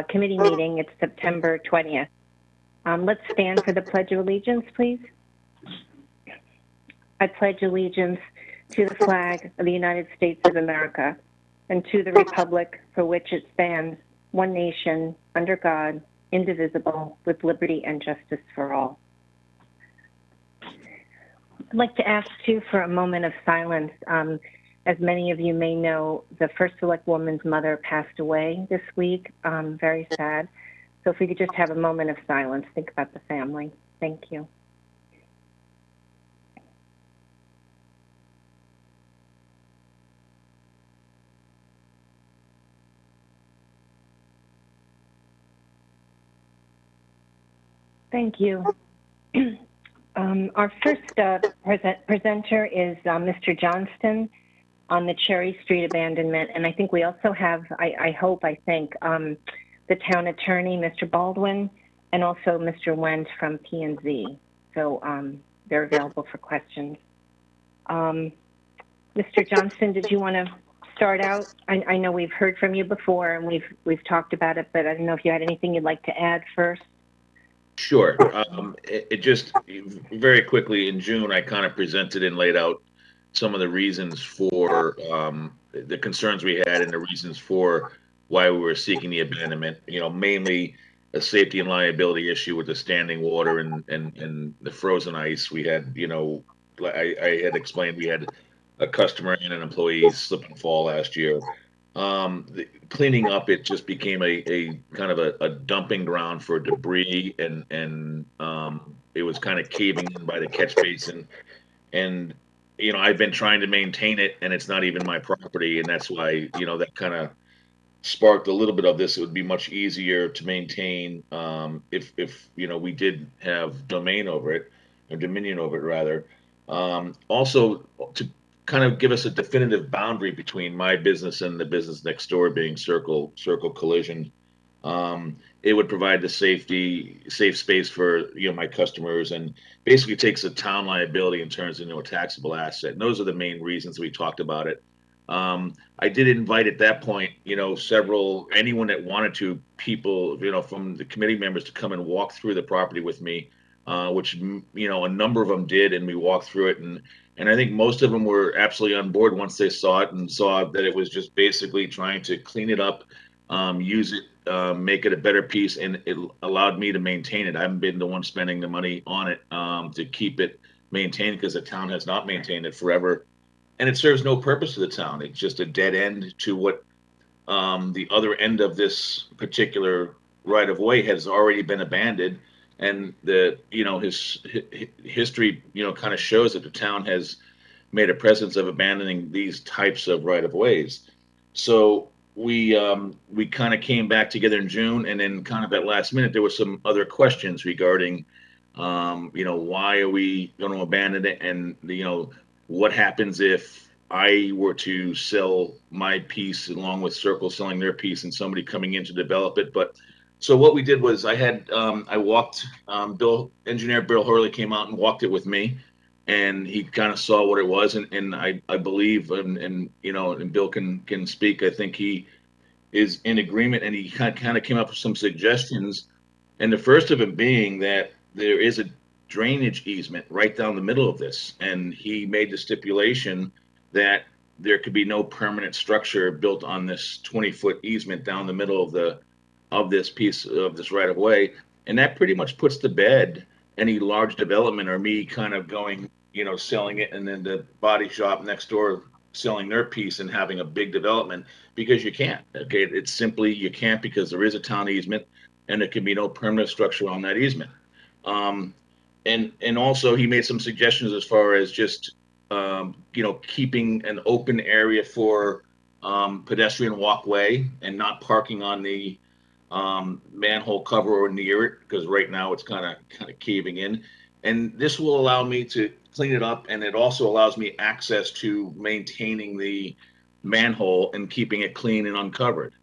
committee meeting. It's September 20th. Let's stand for the Pledge of Allegiance, please. I pledge allegiance to the flag of the United States of America and to the republic for which it stands, one nation, under God, indivisible, with liberty and justice for all. I'd like to ask you for a moment of silence. As many of you may know, the first select woman's mother passed away this week. Very sad. So if we could just have a moment of silence, think about the family. Thank you. Thank you. Our first presenter is Mr. Johnston on the Cherry Street abandonment. And I think we also have, I think, the town attorney, Mr. Baldwin, and also Mr. Wendt from P&Z. So they're available for questions. Mr. Johnston, did you want to start out? I know we've heard from you before and we've talked about it, but I don't know if you had anything you'd like to add first. Sure. It just very quickly in June, I kind of presented and laid out some of the reasons for the concerns we had and the reasons for why we were seeking the abandonment. You know, mainly a safety and liability issue with the standing water and the frozen ice. We had, you know, I had explained we had a customer and an employee slip and fall last year. Cleaning up, it just became a kind of a dumping ground for debris, and it was kind of caving in by the catch basin. And you know, I've been trying to maintain it, and it's not even my property, and that's why, you know, that kind of sparked a little bit of this. It would be much easier to maintain if you know, we did have domain over it, or dominion over it rather. Also, to kind of give us a definitive boundary between my business and the business next door, being Circle Collision. It would provide the safe space for, you know, my customers, and basically takes the town liability and turns it into a taxable asset. And those are the main reasons we talked about it. I did invite at that point, you know, anyone that wanted to, people, you know, from the committee members to come and walk through the property with me, which, you know, a number of them did, and we walked through it, and I think most of them were absolutely on board once they saw it and saw that it was just basically trying to clean it up, use it, make it a better piece, and it allowed me to maintain it. I haven't been the one spending the money on it to keep it maintained, because the town has not maintained it forever, and it serves no purpose to the town. It's just a dead end to what the other end of this particular right of way has already been abandoned. And the, you know, his history, you know, kind of shows that the town has made a presence of abandoning these types of right of ways. So we kind of came back together in June, and then kind of at last minute there were some other questions regarding, you know, why are we going to abandon it, and you know, what happens if I were to sell my piece along with Circle selling their piece, and somebody coming in to develop it. But so what we did was I walked, engineer Bill Hurley came out and walked it with me, and he kind of saw what it was, and I believe, and you know, and Bill can speak. I think he is in agreement, and he kind of came up with some suggestions, and the first of them being that there is a drainage easement right down the middle of this, and he made the stipulation that there could be no permanent structure built on this 20-foot easement down the middle of this piece of this right of way. And that pretty much puts to bed any large development, or me kind of going, you know, selling it, and then the body shop next door selling their piece and having a big development, because you can't. Okay, it's simply, you can't, because there is a town easement, and there can be no permanent structure on that easement. And also he made some suggestions as far as just you know, keeping an open area for pedestrian walkway, and not parking on the manhole cover or near it, because right now it's kind of caving in. And this will allow me to clean it up, and it also allows me access to maintaining the manhole and keeping it clean and uncovered.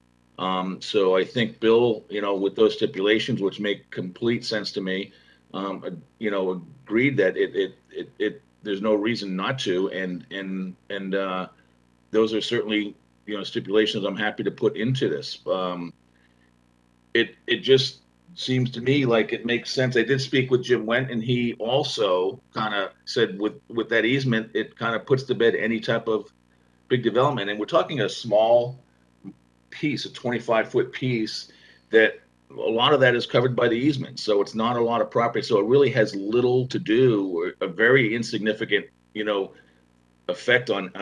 So I think Bill, you know, with those stipulations, which make complete sense to me, you know, agreed that it there's no reason not to, and those are certainly, you know, stipulations I'm happy to put into this. it just seems to me like it makes sense. I did speak with Jim Went, and he also kind of said with that easement, it kind of puts to bed any type of big development. And we're talking a small piece, a 25-foot piece that a lot of that is covered by the easement. So it's not a lot of property. So it really has little to do, or a very insignificant, effect on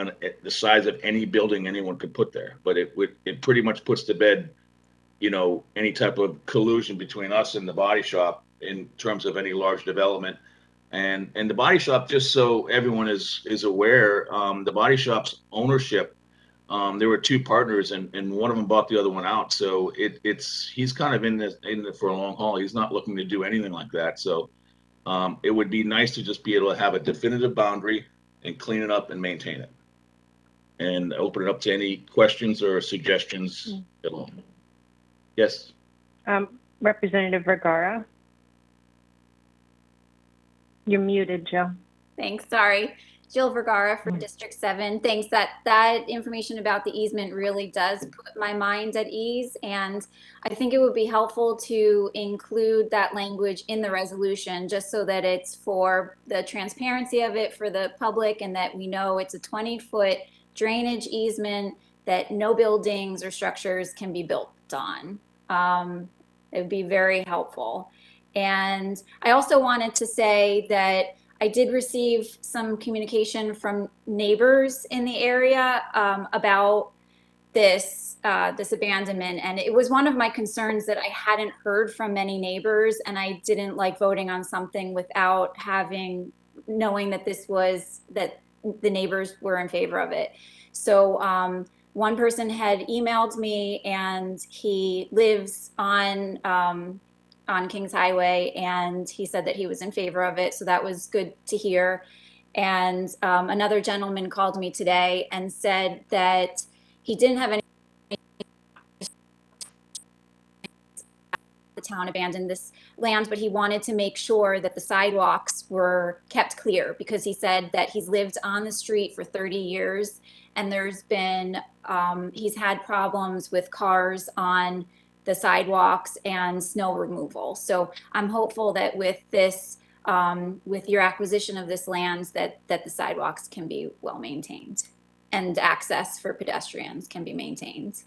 the size of any building anyone could put there. But it pretty much puts to bed, any type of collusion between us and the body shop in terms of any large development. And the body shop, just so everyone is aware, the body shop's ownership, there were two partners, and one of them bought the other one out. So he's kind of in it for a long haul. He's not looking to do anything like that. So it would be nice to just be able to have a definitive boundary and clean it up and maintain it, and open it up to any questions or suggestions at all. Yes. Representative Vergara. You're muted, Joe. Thanks. Sorry. Jill Vergara from District 7. Thanks. That information about the easement really does put my mind at ease. And I think it would be helpful to include that language in the resolution, just so that it's for the transparency of it for the public, and that we know it's a 20-foot drainage easement that no buildings or structures can be built on. It would be very helpful. And I also wanted to say that I did receive some communication from neighbors in the area about this abandonment, and it was one of my concerns that I hadn't heard from many neighbors, and I didn't like voting on something without knowing that that the neighbors were in favor of it. So one person had emailed me, and he lives on Kings Highway, and he said that he was in favor of it. So that was good to hear. And another gentleman called me today and said that he didn't have any, the town abandoned this land, but he wanted to make sure that the sidewalks were kept clear, because he said that he's lived on the street for 30 years, and there's been, he's had problems with cars on the sidewalks and snow removal. So I'm hopeful that with this, with your acquisition of this land, that the sidewalks can be well maintained and access for pedestrians can be maintained.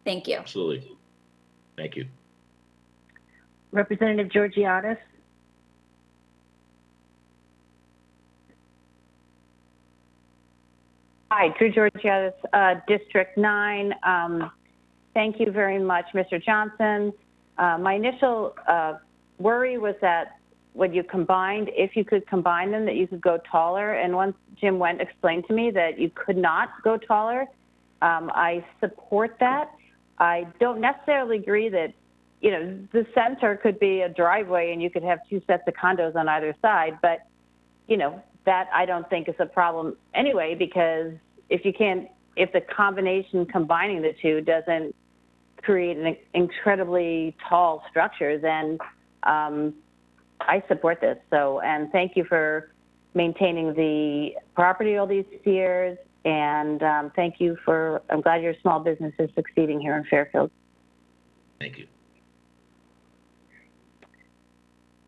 Thank you. Absolutely. Thank you. Representative Georgiadis. Hi, Drew Georgiadis, District 9. Thank you very much, Mr. Johnson. My initial worry was that when you combined, if you could combine them, that you could go taller. And once Jim Went explained to me that you could not go taller, I support that. I don't necessarily agree that, the center could be a driveway and you could have two sets of condos on either side. But, that I don't think is a problem anyway, because if the combination combining the two doesn't create an incredibly tall structure, then I support this. So, and thank you for maintaining the property all these years. And thank you I'm glad your small business is succeeding here in Fairfield. Thank you.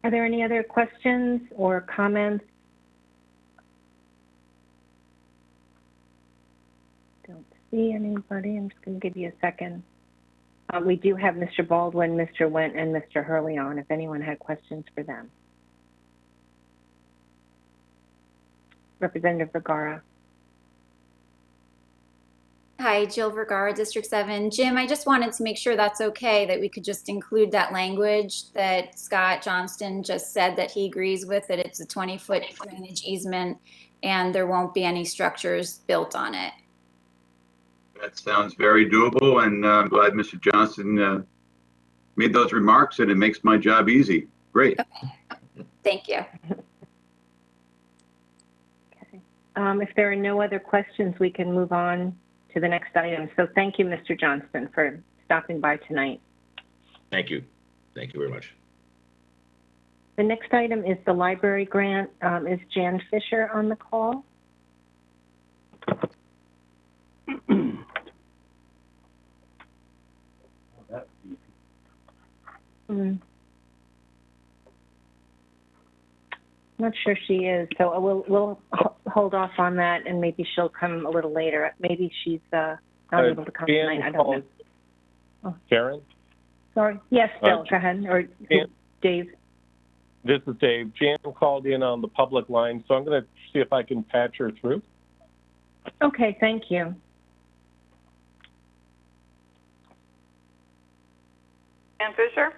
Are there any other questions or comments? Don't see anybody. I'm just going to give you a second. We do have Mr. Baldwin, Mr. Went, and Mr. Hurley on, if anyone had questions for them. Representative Vergara. Hi, Jill Vergara, District 7. Jim, I just wanted to make sure that's okay, that we could just include that language that Scott Johnston just said that he agrees with, that it's a 20-foot drainage easement and there won't be any structures built on it. That sounds very doable, and I'm glad Mr. Johnston made those remarks, and it makes my job easy. Great. Okay. Thank you. Okay. If there are no other questions, we can move on to the next item. So thank you, Mr. Johnston, for stopping by tonight. Thank you. Thank you very much. The next item is the library grant. Is Jan Fisher on the call? Mm. Not sure she is, so we'll hold off on that, and maybe she'll come a little later. Maybe she's not able to come tonight. I don't know. Oh. Sharon? Sorry. Yes, Bill. Go ahead. Or Dave. This is Dave. Jan called in on the public line, so I'm going to see if I can patch her through. Okay. Thank you. Ann Fisher?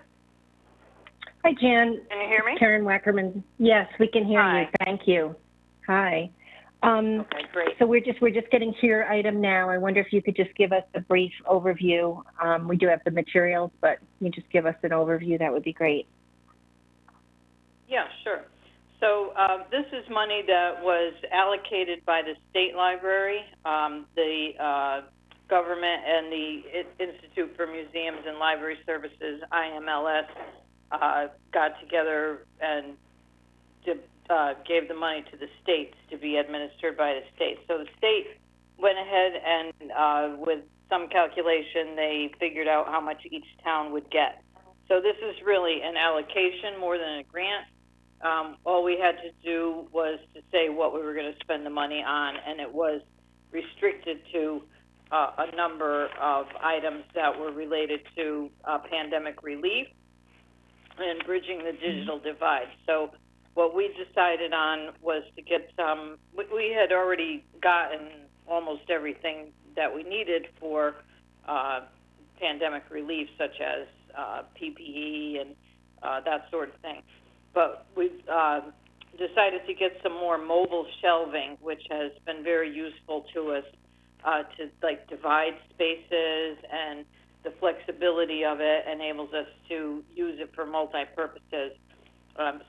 Hi, Jan. Can you hear me? Karen Wackerman. Yes, we can hear Hi. you. Thank you. Hi. Okay, great. So we're just getting to your item now. I wonder if you could just give us a brief overview. We do have the materials, but you just give us an overview. That would be great. Yeah, sure. So this is money that was allocated by the state library, the government, and the Institute for Museums and Library Services, IMLS, got together and gave the money to the states to be administered by the states. So the state went ahead and with some calculation, they figured out how much each town would get. So this is really an allocation more than a grant. All we had to do was to say what we were going to spend the money on, and it was restricted to a number of items that were related to pandemic relief and bridging the digital divide. So what we decided on was to get some, we had already gotten almost everything that we needed for pandemic relief, such as PPE and that sort of thing. But we've decided to get some more mobile shelving, which has been very useful to us to like divide spaces, and the flexibility of it enables us to use it for multi-purposes.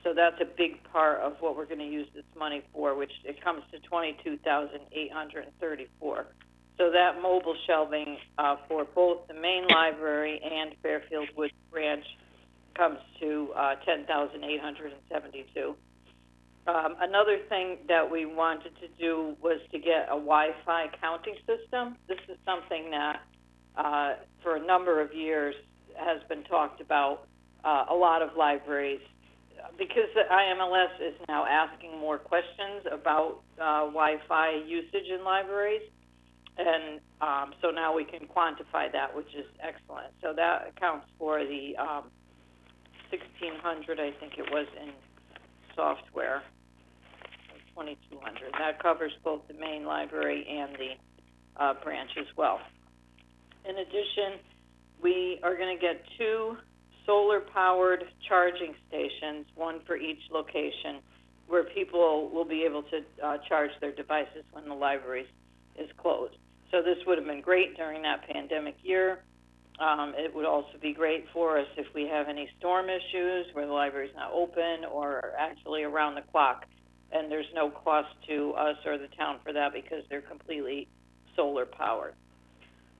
So that's a big part of what we're going to use this money for, which it comes to $22,834. So that mobile shelving for both the main library and Fairfield Woods Branch comes to $10,872. Another thing that we wanted to do was to get a Wi-Fi counting system. This is something that for a number of years has been talked about. A lot of libraries, because the IMLS is now asking more questions about Wi-Fi usage in libraries, and so now we can quantify that, which is excellent. So that accounts for the 1,600, I think it was, in software, 2,200. That covers both the main library and the branch as well. In addition, we are going to get 2 solar-powered charging stations, one for each location, where people will be able to charge their devices when the library is closed. So this would have been great during that pandemic year. It would also be great for us if we have any storm issues where the library's not open or actually around the clock. And there's no cost to us or the town for that because they're completely solar-powered.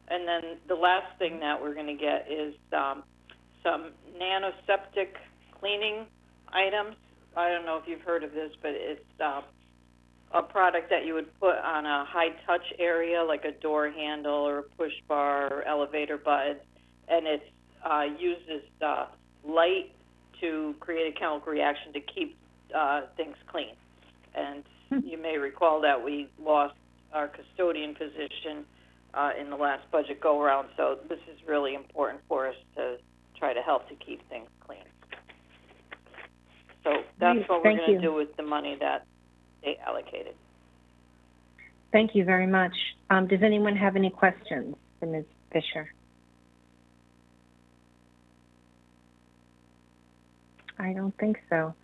And then the last thing that we're going to get is some nanoseptic cleaning items. I don't know if you've heard of this, but it's a product that you would put on a high-touch area, like a door handle or a push bar or elevator button, and it uses light to create a chemical reaction to keep things clean. And you may recall that we lost our custodian position in the last budget go-around, so this is really important for us to try to help to keep things clean. So that's what we're going to do with the money that they allocated. Thank you very much. Does anyone have any questions for Ms. Fisher? I don't think so.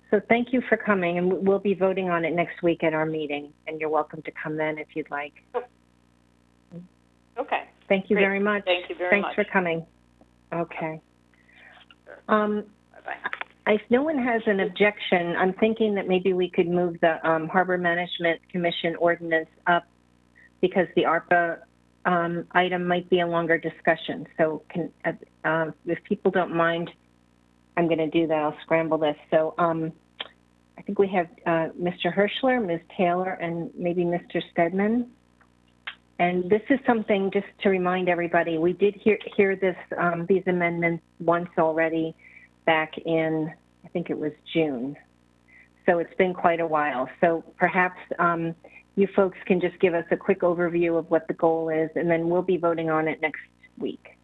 So thank you for coming, and we'll be voting on it next week at our meeting, and you're welcome to come then if you'd like. Okay. Thank you very much. Thank you very much. Thanks for coming. Okay. Bye-bye. If no one has an objection, I'm thinking that maybe we could move the Harbor Management Commission ordinance up because the Arpa item might be a longer discussion. So if people don't mind, I'm going to do that. I'll scramble this. So I think we have Mr. Hirschler, Ms. Taylor, and maybe Mr. Stedman. And this is something, just to remind everybody, we did hear this, these amendments once already back in, I think it was June. So it's been quite a while. So perhaps you folks can just give us a quick overview of what the goal is, and then we'll be voting on it next week.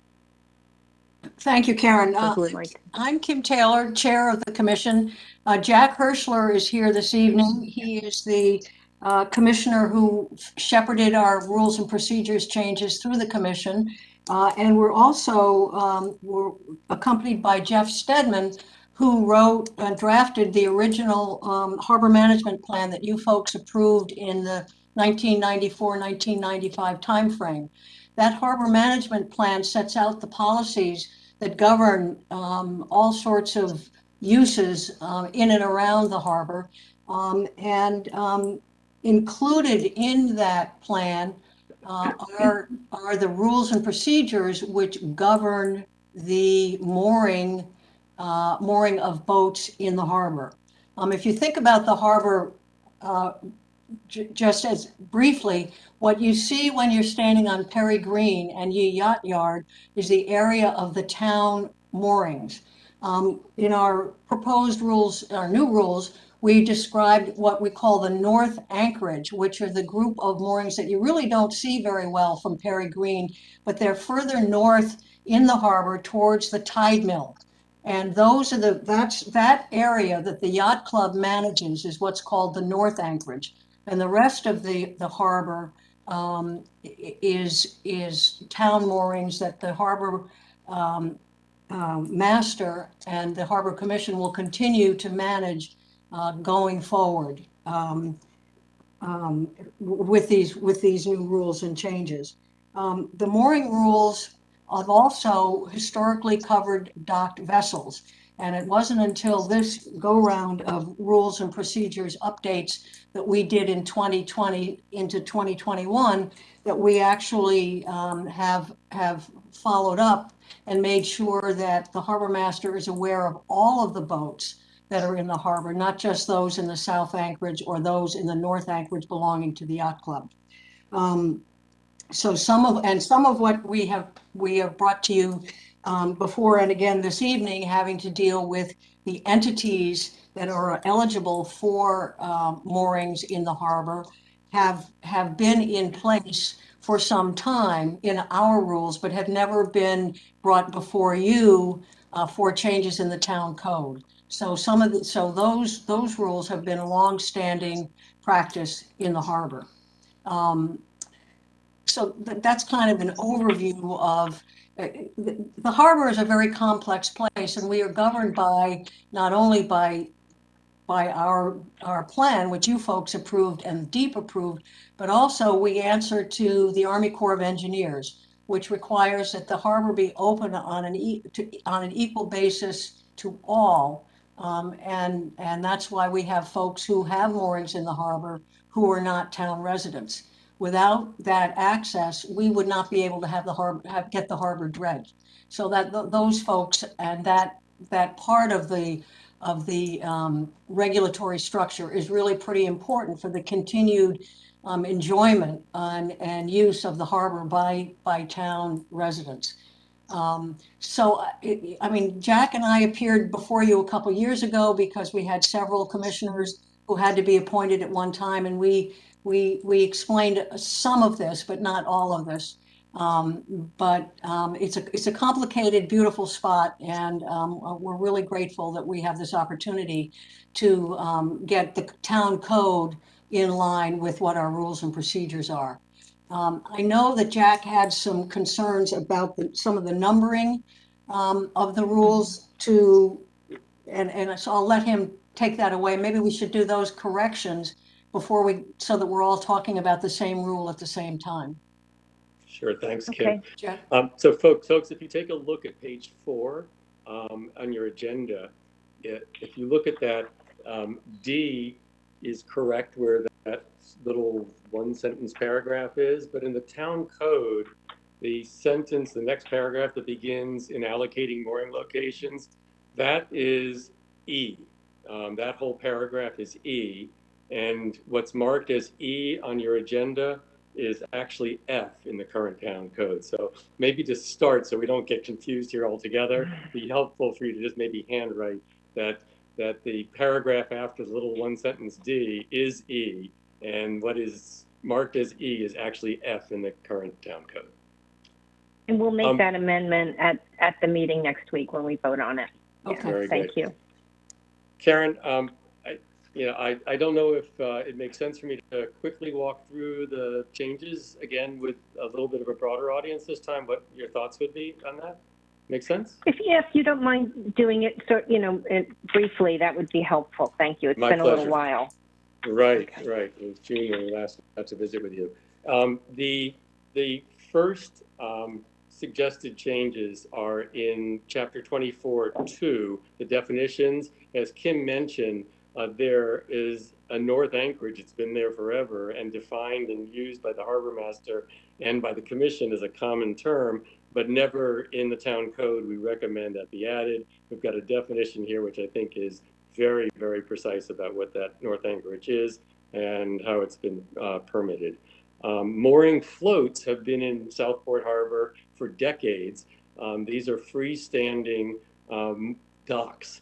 Thank you, Karen. Like I'm Kim Taylor, Chair of the Commission. Jack Hirschler is here this evening. He is the Commissioner who shepherded our rules and procedures changes through the Commission. And we're also we're accompanied by Jeff Stedman, who wrote and drafted the original harbor management plan that you folks approved in the 1994-1995 timeframe. That harbor management plan sets out the policies that govern all sorts of uses in and around the harbor. Included in that plan are the rules and procedures which govern the mooring of boats in the harbor. If you think about the harbor, just as briefly, what you see when you're standing on Perry Green and Ye Yacht Yard is the area of the town moorings. In our proposed rules, our new rules, we described what we call the North Anchorage, which are the group of moorings that you really don't see very well from Perry Green, but they're further north in the harbor towards the tide mill. And those are that area that the yacht club manages is what's called the North Anchorage. And the rest of the harbor is town moorings that the harbor master and the Harbor Commission will continue to manage going forward with these new rules and changes. The mooring rules have also historically covered docked vessels. And it wasn't until this go-round of rules and procedures updates that we did in 2020 into 2021 that we actually have followed up and made sure that the harbor master is aware of all of the boats that are in the harbor, not just those in the South Anchorage or those in the North Anchorage belonging to the yacht club. So some of what we have brought to you before and again this evening, having to deal with the entities that are eligible for moorings in the harbor have been in place for some time in our rules, but have never been brought before you for changes in the town code. So those rules have been a long-standing practice in the harbor. So that's kind of an overview of the harbor is a very complex place, and we are governed by not only by our plan, which you folks approved and DEEP approved, but also we answer to the Army Corps of Engineers, which requires that the harbor be open on an equal basis to all. And that's why we have folks who have moorings in the harbor who are not town residents. Without that access, we would not be able to have the harbor get the harbor dredged. So that those folks and that part of the regulatory structure is really pretty important for the continued enjoyment and use of the harbor by town residents. I mean, Jack and I appeared before you a couple years ago because we had several commissioners who had to be appointed at one time, and we explained some of this, but not all of this. It's a complicated, beautiful spot, and we're really grateful that we have this opportunity to get the town code in line with what our rules and procedures are. I know that Jack had some concerns about some of the numbering of the rules and so I'll let him take that away. Maybe we should do those corrections before so that we're all talking about the same rule at the same time. Sure, thanks, Kim. Jeff? So folks, if you take a look at page 4 on your agenda, if you look at that, D is correct where that little one-sentence paragraph is, but in the town code, the next paragraph that begins in allocating mooring locations, that is E. That whole paragraph is E. And what's marked as E on your agenda is actually F in the current town code. So maybe to start, so we don't get confused here altogether, it'd be helpful for you to just maybe handwrite that the paragraph after the little one sentence D is E, and what is marked as E is actually F in the current town code. And we'll make that amendment at the meeting next week when we vote on it. Okay. Very Thank good. you. Karen, I don't know if it makes sense for me to quickly walk through the changes again with a little bit of a broader audience this time, what your thoughts would be on that. Make sense? If you don't mind doing it, briefly, that would be helpful. Thank you. It's My been a pleasure. little while. Right. It was June when we last got to visit with you. The first suggested changes are in chapter 24.2, the definitions. As Kim mentioned, there is a North Anchorage. It's been there forever and defined and used by the harbor master and by the commission as a common term, but never in the town code. We recommend that be added. We've got a definition here, which I think is very, very precise about what that North Anchorage is and how it's been permitted. Mooring floats have been in Southport Harbor for decades. These are freestanding docks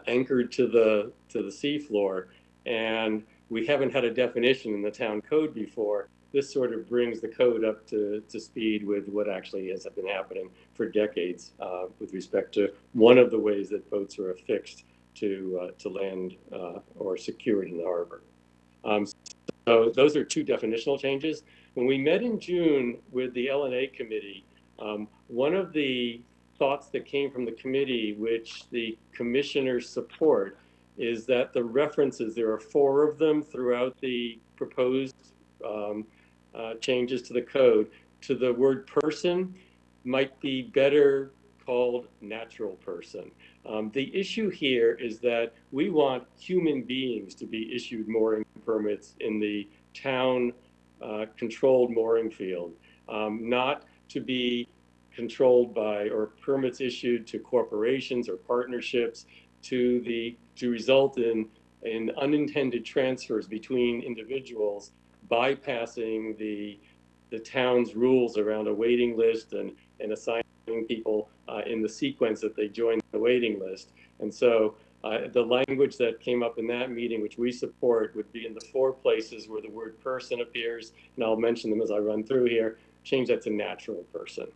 anchored to the seafloor, and we haven't had a definition in the town code before. This sort of brings the code up to speed with what actually has been happening for decades with respect to one of the ways that boats are affixed to land or secured in the harbor. So those are two definitional changes. When we met in June with the L&A committee, one of the thoughts that came from the committee, which the commissioners support, is that the references, there are 4 of them throughout the proposed changes to the code, to the word person might be better called natural person. The issue here is that we want human beings to be issued mooring permits in the town controlled mooring field, not to be controlled by or permits issued to corporations or partnerships to result in unintended transfers between individuals, bypassing the town's rules around a waiting list and assigning people in the sequence that they join the waiting list. And so the language that came up in that meeting, which we support, would be in the 4 places where the word person appears, and I'll mention them as I run through here. Change that to natural person.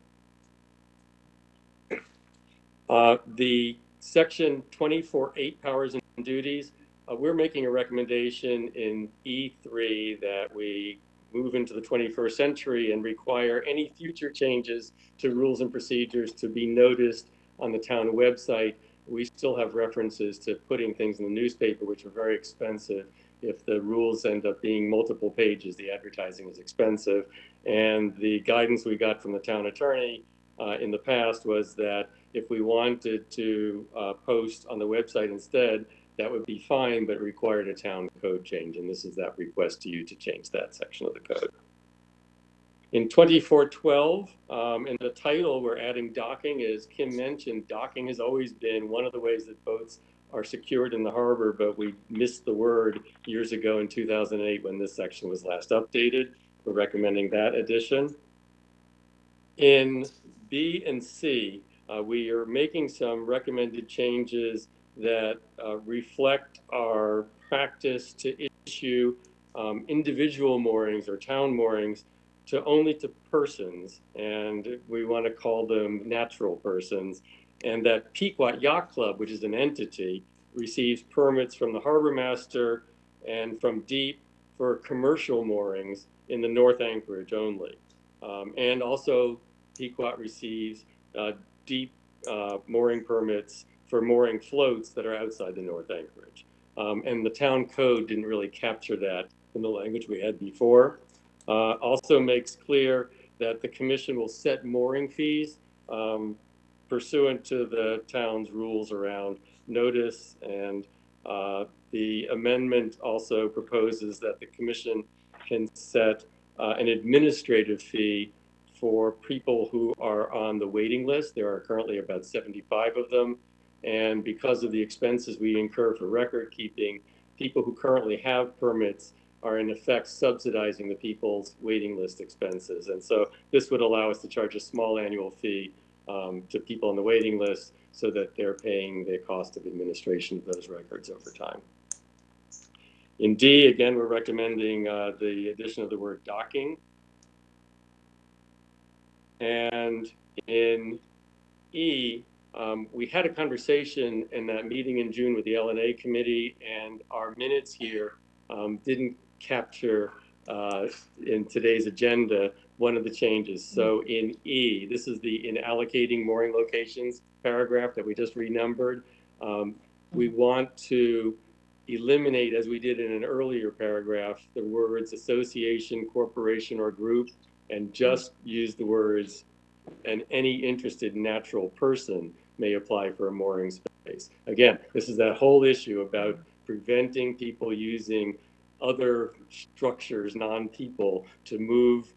The section 24.8 powers and duties, we're making a recommendation in E3 that we move into the 21st century and require any future changes to rules and procedures to be noticed on the town website. We still have references to putting things in the newspaper, which are very expensive. If the rules end up being multiple pages, the advertising is expensive. And the guidance we got from the town attorney in the past was that if we wanted to post on the website instead, that would be fine, but it required a town code change. And this is that request to you to change that section of the code. In 24.12, in the title, we're adding docking. As Kim mentioned, docking has always been one of the ways that boats are secured in the harbor, but we missed the word years ago in 2008 when this section was last updated. We're recommending that addition. In B and C, we are making some recommended changes that reflect our practice to issue individual moorings or town moorings only to persons, and we want to call them natural persons, and that Pequot Yacht Club, which is an entity, receives permits from the harbor master and from DEEP for commercial moorings in the North Anchorage only. And also Pequot receives DEEP mooring permits for mooring floats that are outside the North Anchorage. And the town code didn't really capture that in the language we had before. Also makes clear that the commission will set mooring fees pursuant to the town's rules around notice, and the amendment also proposes that the commission can set an administrative fee for people who are on the waiting list. There are currently about 75 of them, and because of the expenses we incur for record keeping, people who currently have permits are in effect subsidizing the people's waiting list expenses. And so this would allow us to charge a small annual fee to people on the waiting list so that they're paying the cost of administration of those records over time. In D, again, we're recommending the addition of the word docking. And in E, we had a conversation in that meeting in June with the L&A committee, and our minutes here didn't capture in today's agenda one of the changes. So in E, this is the in allocating mooring locations paragraph that we just renumbered. We want to eliminate, as we did in an earlier paragraph, the words association, corporation, or group, and just use the words and any interested natural person may apply for a mooring space. Again, this is that whole issue about preventing people using other structures, non-people, to move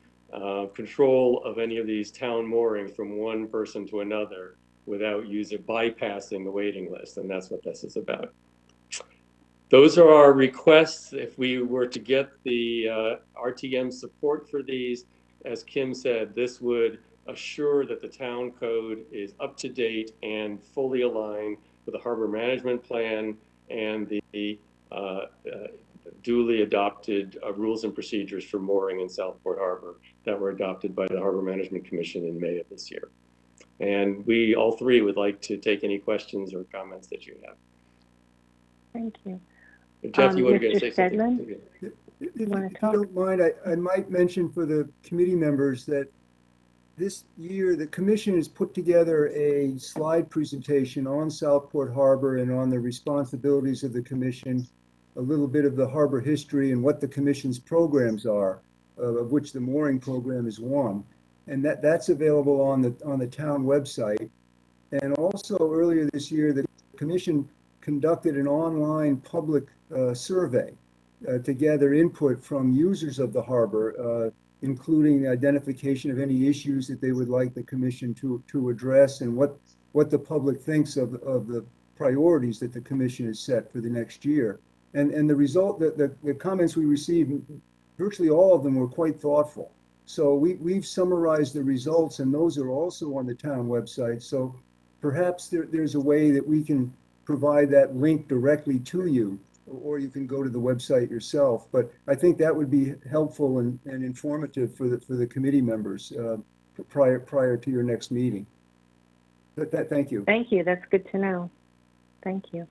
control of any of these town moorings from one person to another without bypassing the waiting list, and that's what this is about. Those are our requests. If we were to get the RTM support for these, as Kim said, this would assure that the town code is up to date and fully aligned with the harbor management plan and the duly adopted rules and procedures for mooring in Southport Harbor that were adopted by the Harbor Management Commission in May of this year. And we all three would like to take any questions or comments that you have. Thank you. Jeff, you want to Mr. say something? Stedman? If you don't mind, I might mention for the committee members that this year the commission has put together a slide presentation on Southport Harbor and on the responsibilities of the commission, a little bit of the harbor history and what the commission's programs are, of which the mooring program is one. And that's available on the town website. And also earlier this year, the commission conducted an online public survey to gather input from users of the harbor, including identification of any issues that they would like the commission to address and what the public thinks of the priorities that the commission has set for the next year. And the result, the comments we received, virtually all of them were quite thoughtful. So we've summarized the results, and those are also on the town website. So perhaps there's a way that we can provide that link directly to you, or you can go to the website yourself. But I think that would be helpful and informative for the committee members prior to your next meeting. Thank you. Thank you. That's good to know. Thank you.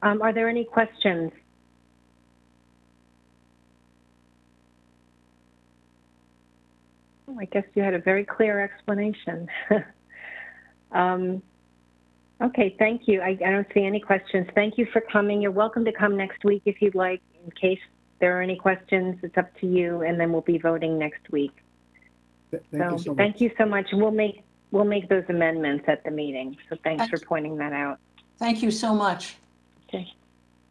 Are there any questions? Oh, I guess you had a very clear explanation. Okay, thank you. I don't see any questions. Thank you for coming. You're welcome to come next week if you'd like. In case there are any questions, it's up to you, and then we'll be voting next week. Thank you so much. We'll make those amendments at the meeting. So thanks for pointing that out. Thank you so much. Okay.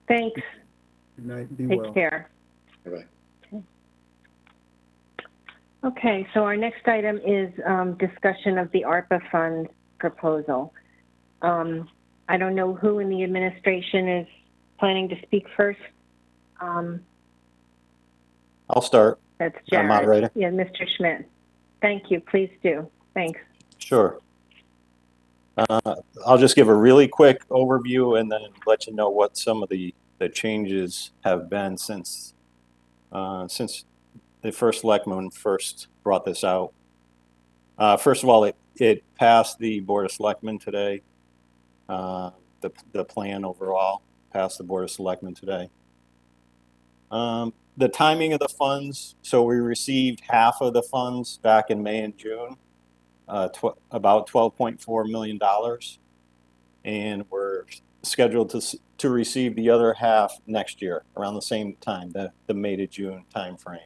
Thanks. Good night. Be Take well. care. Bye-bye. Okay, so our next item is discussion of the Arpa fund proposal. I don't know who in the administration is planning to speak first. I'll start. That's Jared. Moderator. Yeah, Mr. Schmidt. Thank you. Please do. Thanks. Sure. I'll just give a really quick overview and then let you know what some of the changes have been since the first selectman first brought this out. First of all, it passed the Board of Selectmen today. The plan overall passed the Board of Selectmen today. The timing of the funds, so we received half of the funds back in May and June, about $12.4 million, and we're scheduled to receive the other half next year around the same time, the May to June time frame.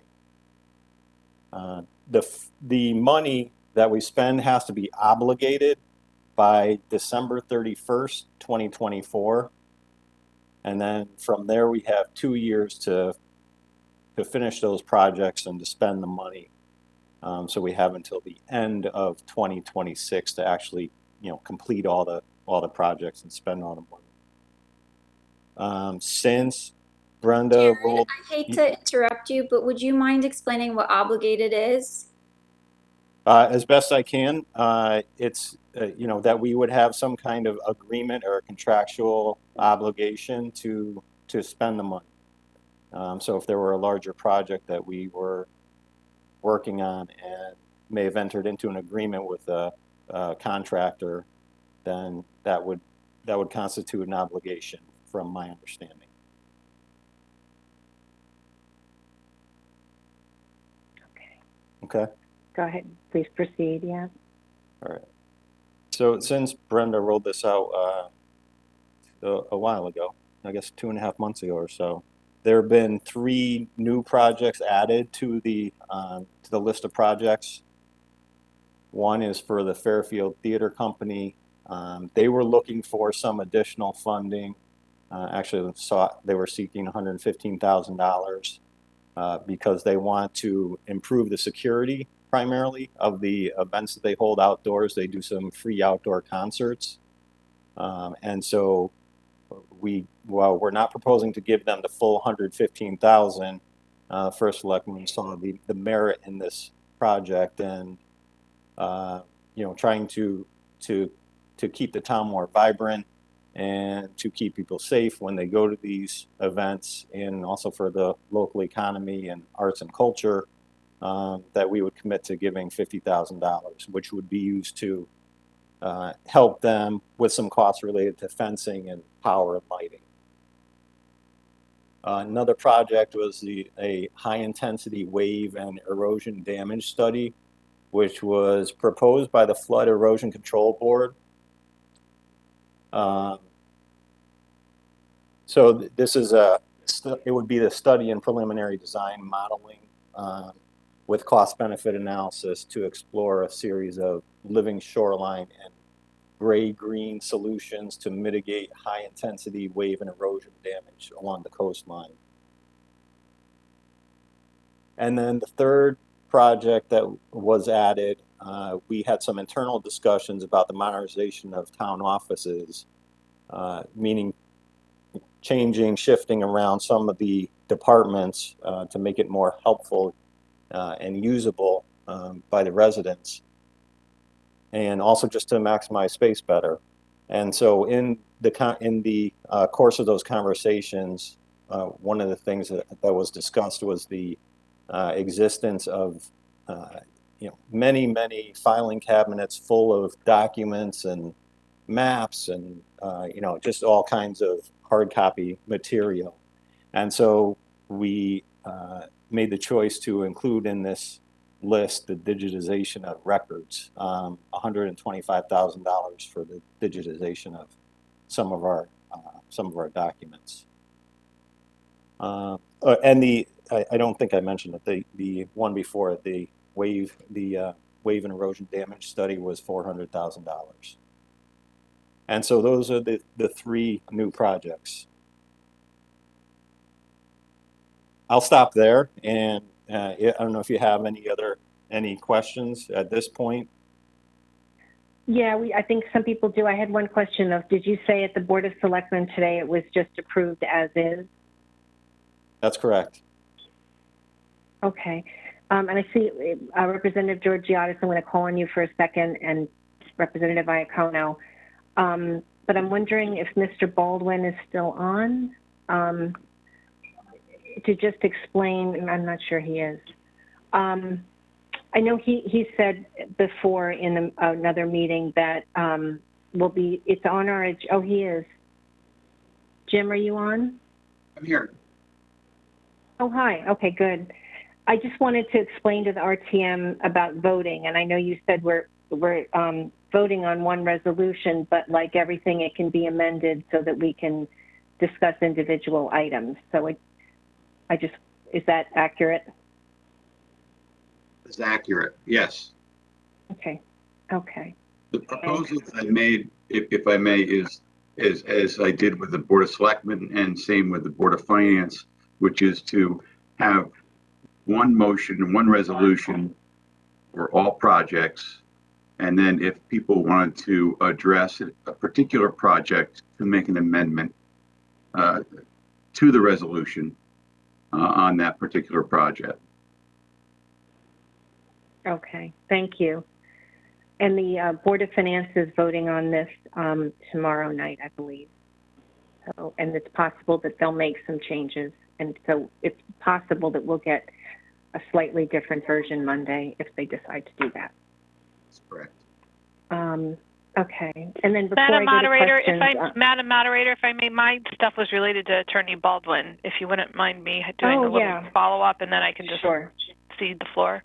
The money that we spend has to be obligated by December 31st, 2024. And then from there, we have 2 years to finish those projects and to spend the money. So we have until the end of 2026 to actually, complete all the projects and spend all the money. Since Brenda Jared, rolled. I hate to interrupt you, but would you mind explaining what obligated is? As best I can, it's, you know, that we would have some kind of agreement or contractual obligation to spend the money. So if there were a larger project that we were working on and may have entered into an agreement with a contractor, then that would constitute an obligation from my understanding. Okay. Go ahead, please proceed, yeah. All right. So since Brenda rolled this out a while ago, I guess 2.5 months ago or so, there have been 3 new projects added to the list of projects. One is for the Fairfield Theater Company. They were looking for some additional funding. Actually, they were seeking $115,000 because they want to improve the security primarily of the events that they hold outdoors. They do some free outdoor concerts. And so while we're not proposing to give them the full $115,000, First Selectman saw the merit in this project and, you know, trying to keep the town more vibrant and to keep people safe when they go to these events, and also for the local economy and arts and culture, that we would commit to giving $50,000, which would be used to help them with some costs related to fencing and power and lighting. Another project was a high-intensity wave and erosion damage study, which was proposed by the Flood Erosion Control Board. So this is it would be the study and preliminary design modeling with cost-benefit analysis to explore a series of living shoreline and gray-green solutions to mitigate high-intensity wave and erosion damage along the coastline. And then the third project that was added, we had some internal discussions about the modernization of town offices, meaning shifting around some of the departments to make it more helpful and usable by the residents, and also just to maximize space better. And so in the course of those conversations, one of the things that was discussed was the existence of you know, many filing cabinets full of documents and maps and you know, just all kinds of hard copy material. And so we made the choice to include in this list the digitization of records, $125,000 for the digitization of some of our documents. And I don't think I mentioned it. The one before it, the wave and erosion damage study was $400,000. And so those are the 3 new projects. I'll stop there, and I don't know if you have any questions at this point. Yeah, I think some people do. I had one question of, did you say at the Board of Selectmen today it was just approved as is? That's correct. Okay. And I see Representative Georgiadis, I'm going to call on you for a second, and Representative Iacono. But I'm wondering if Mr. Baldwin is still on to just explain. I'm not sure he is. I know he said before in another meeting that it's on our, oh, he is. Jim, are you on? I'm here. Oh, hi. Okay, good. I just wanted to explain to the RTM about voting, and I know you said we're voting on one resolution, but like everything, it can be amended so that we can discuss individual items. So is that accurate? It's accurate, yes. Okay. Okay. The proposal that I made, if I may, is as I did with the Board of Selectmen and same with the Board of Finance, which is to have one motion and one resolution for all projects. And then if people wanted to address a particular project, to make an amendment to the resolution on that particular project. Okay, thank you. And the Board of Finance is voting on this tomorrow night, I believe. So, and it's possible that they'll make some changes. And so it's possible that we'll get a slightly different version Monday if they decide to do that. That's correct. Okay, and then before Madam Moderator, Madam Moderator, if I may, my stuff was related to Attorney Baldwin. If you wouldn't mind me doing a little follow-up, and then I can just cede the floor.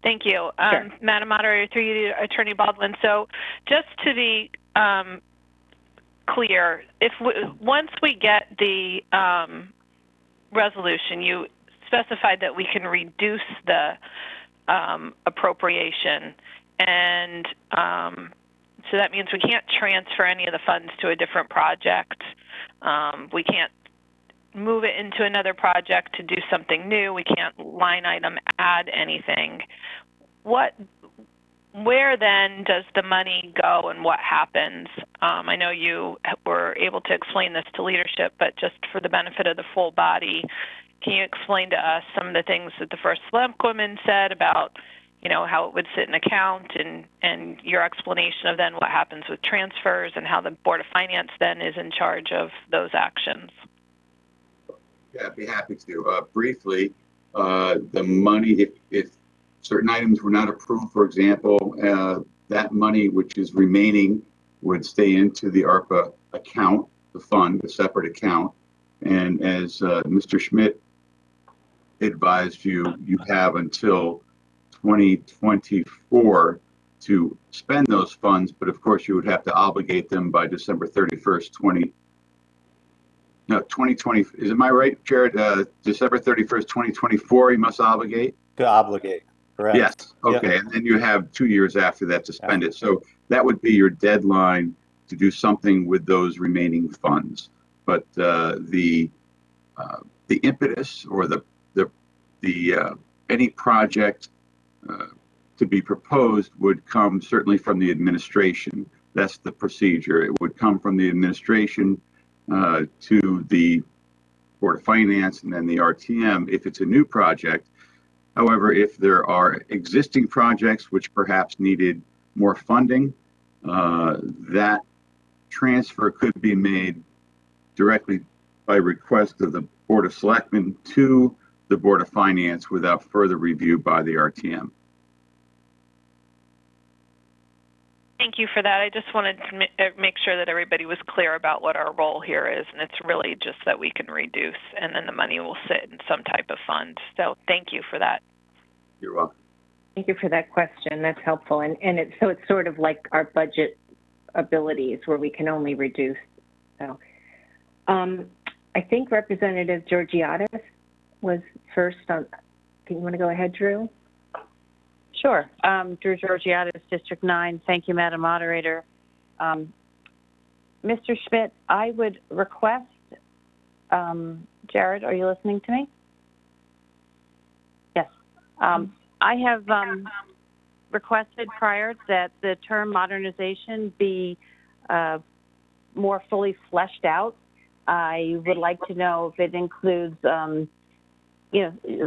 Thank you. Sure. Madam Moderator, through you to Attorney Baldwin. So just to be clear, once we get the resolution, you specified that we can reduce the appropriation, and so that means we can't transfer any of the funds to a different project. We can't move it into another project to do something new. We can't line item add anything. Where then does the money go and what happens? I know you were able to explain this to leadership, but just for the benefit of the full body, can you explain to us some of the things that the first selectwoman said about, you know, how it would sit in account, and your explanation of then what happens with transfers and how the Board of Finance then is in charge of those actions? Yeah, I'd be happy to. Briefly, the money, if certain items were not approved, for example, that money which is remaining would stay into the ARPA account, the fund, a separate account. And as Mr. Schmidt advised you, you have until 2024 to spend those funds, but of course you would have to obligate them by December 31st, 2020. Is it my right, Jared? December 31st, 2024, you must obligate? To obligate, correct. Yes, okay, Yep. And then you have 2 years after that to spend it. So that would be your deadline to do something with those remaining funds. But the impetus or the any project to be proposed would come certainly from the administration. That's the procedure. It would come from the administration to the Board of Finance and then the RTM if it's a new project. However, if there are existing projects which perhaps needed more funding, that transfer could be made directly by request of the Board of Selectmen to the Board of Finance without further review by the RTM. Thank you for that. I just wanted to make sure that everybody was clear about what our role here is, and it's really just that we can reduce, and then the money will sit in some type of fund. So thank you for that. You're welcome. Thank you for that question. That's helpful. And it's sort of like our budget abilities where we can only reduce. So I think Representative Georgiadis was first on. Do you want to go ahead, Drew? Sure. Drew Georgiadis, District 9. Thank you, Madam Moderator. Mr. Schmidt, I would request, Jared, are you listening to me? Yes. I have requested prior that the term modernization be more fully fleshed out. I would like to know if it includes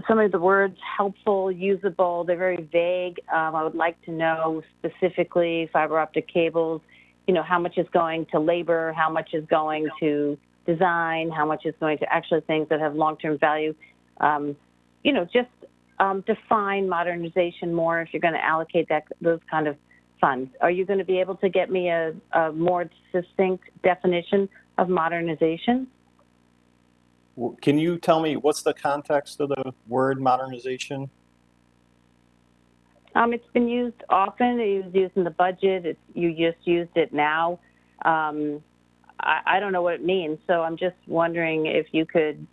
some of the words helpful, usable, they're very vague. I would like to know specifically fiber optic cables, how much is going to labor, how much is going to design, how much is going to actually things that have long-term value. Just define modernization more if you're going to allocate those kind of funds. Are you going to be able to get me a more succinct definition of modernization? Can you tell me what's the context of the word modernization? It's been used often. It was used in the budget. You just used it now. I don't know what it means, so I'm just wondering if you could,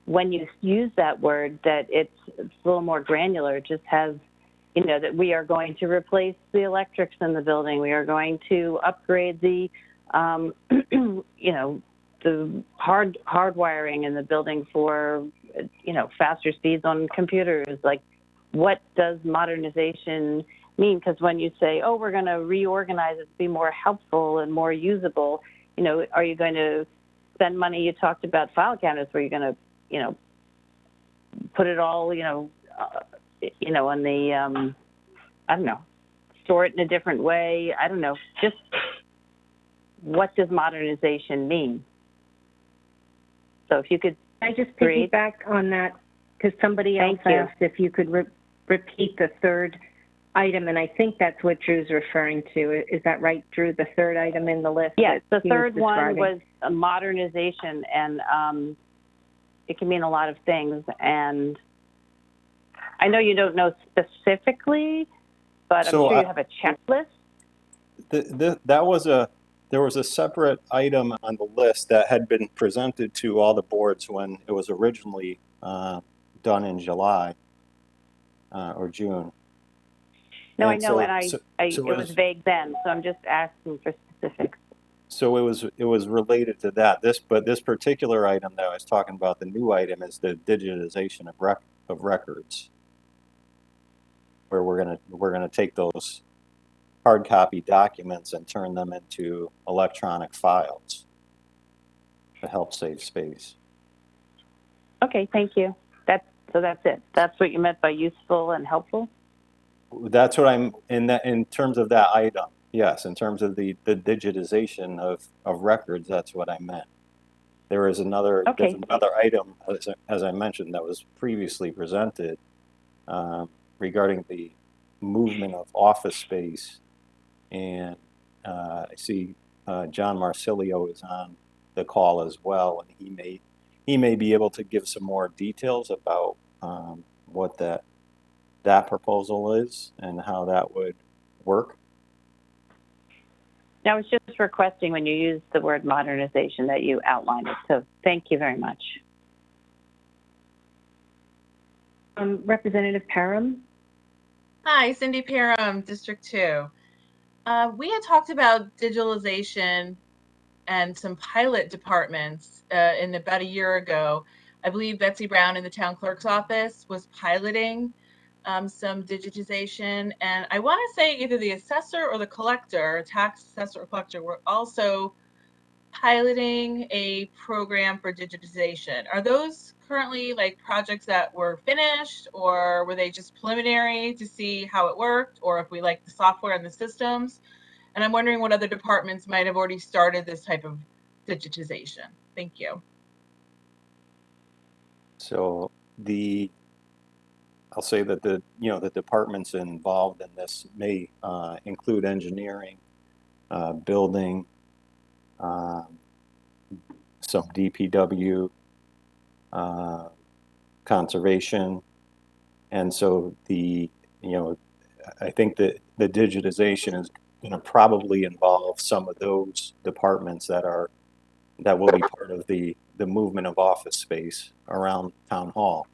when you use that word, that it's a little more granular. It just has, that we are going to replace the electrics in the building. We are going to upgrade the, the hardwiring in the building for, faster speeds on computers. Like, what does modernization mean? Because when you say, oh, we're going to reorganize it to be more helpful and more usable, are you going to spend money, you talked about file cabinets where you're going to, you know, put it all, on the, I don't know, store it in a different way. I don't know. Just what does modernization mean? So if you could. I just piggyback on that because somebody else asked if you could repeat the third item, and I think that's what Drew's referring to. Is that right, Drew? The third item in the list? Yes, the third one was a modernization, and it can mean a lot of things. And I know you don't know specifically, but I'm sure you have a checklist. There was a separate item on the list that had been presented to all the boards when it was originally done in July or June. No, I know, and it was vague then, so I'm just asking for specifics. So it was related to that. This particular item that I was talking about, the new item, is the digitization of records, where we're gonna take those hard copy documents and turn them into electronic files to help save space. Okay, thank you. That's it. That's what you meant by useful and helpful? That's what I'm in terms of that item. Yes, in terms of the digitization of records, that's what I meant. There is another item, as I mentioned, that was previously presented regarding the movement of office space. And I see John Marsilio is on the call as well, and he may be able to give some more details about what that proposal is and how that would work. I was just requesting when you use the word modernization that you outline it. So thank you very much. Representative Parham. Hi, Cindy Parham, District 2. We had talked about digitalization and some pilot departments in about a year ago. I believe Betsy Brown in the town clerk's office was piloting some digitization. And I want to say either the assessor or the collector, tax assessor or collector, were also piloting a program for digitization. Are those currently like projects that were finished, or were they just preliminary to see how it worked, or if we like the software and the systems? And I'm wondering what other departments might have already started this type of digitization. Thank you. So I'll say that the departments involved in this may include engineering, building, some DPW, conservation, and so I think that the digitization is going to probably involve some of those departments that will be part of the movement of office space around town hall.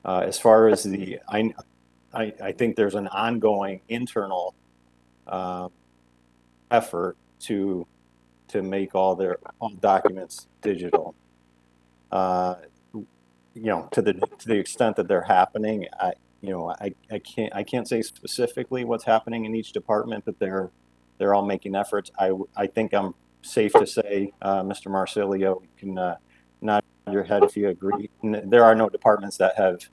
As far as I think there's an ongoing internal effort to make all documents digital. To the extent that they're happening, I can't say specifically what's happening in each department, but they're all making efforts. I think I'm safe to say, Mr. Marsilio, you can nod your head if you agree. There are no departments that have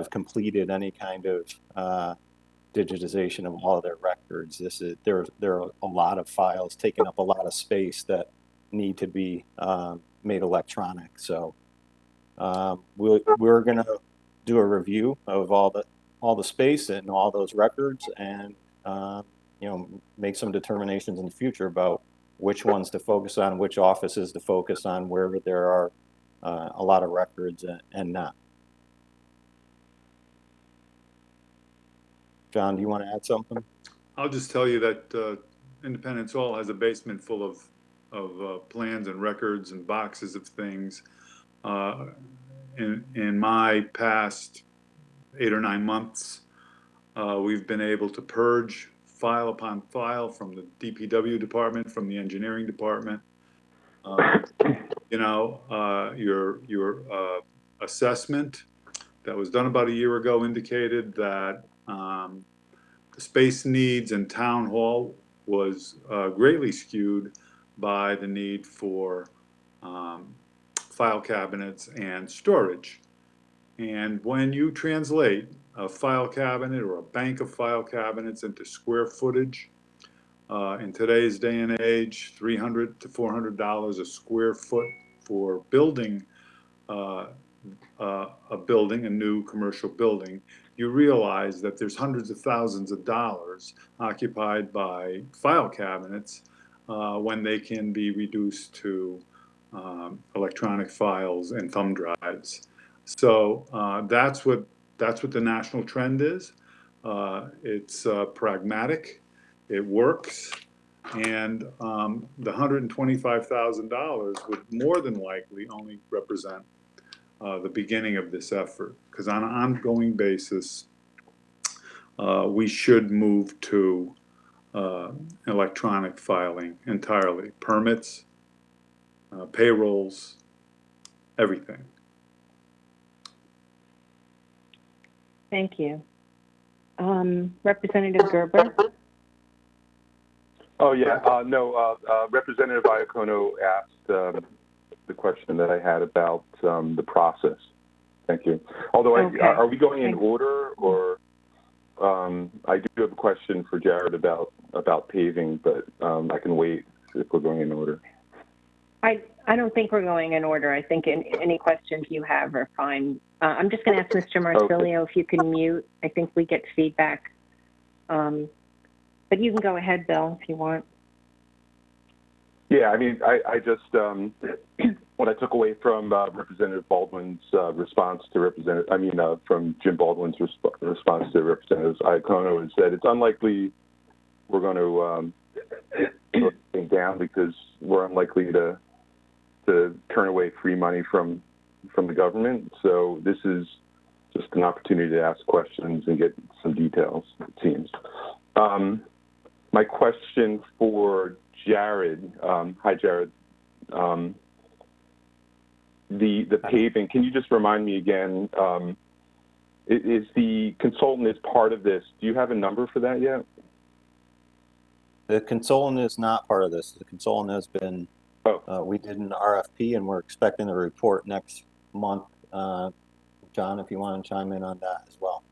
completed any kind of digitization of all of their records. There are a lot of files taking up a lot of space that need to be made electronic. So we're going to do a review of all the space and all those records, and make some determinations in the future about which ones to focus on, which offices to focus on, where there are a lot of records and not. John, do you want to add something? I'll just tell you that Independence Hall has a basement full of plans and records and boxes of things. In my past 8 or 9 months, we've been able to purge file upon file from the DPW department, from the engineering department. Your assessment that was done about a year ago indicated that the space needs in town hall was greatly skewed by the need for file cabinets and storage. And when you translate a file cabinet or a bank of file cabinets into square footage, in today's day and age, $300 to $400 a square foot for building a building, a new commercial building, you realize that there's hundreds of thousands of dollars occupied by file cabinets when they can be reduced to electronic files and thumb drives. So that's what the national trend is. It's pragmatic, it works, and the $125,000 would more than likely only represent the beginning of this effort, because on an ongoing basis, we should move to electronic filing entirely. Permits, payrolls, everything. Thank you. Representative Gerber? Oh, yeah. Representative Iacono asked the question that I had about the process. Thank you. Although, Okay. Are we going in order, or I do have a question for Jared about paving, but I can wait if we're going in order. I don't think we're going in order. I think any questions you have are fine. I'm just going to ask Mr. Marsilio if you can mute. I think we get feedback. But you can go ahead, Bill, if you want. Yeah, I mean, I just, what I took away from Representative Baldwin's response to from Jim Baldwin's response to Representative Iacono is that it's unlikely we're going to put things down, because we're unlikely to turn away free money from the government. So this is just an opportunity to ask questions and get some details, it seems. My question for Jared, hi Jared, the paving, can you just remind me again, is the consultant is part of this? Do you have a number for that yet? The consultant is not part of this. The consultant has been, we did an RFP and we're expecting a report next month. John, if you want to chime in on that as well.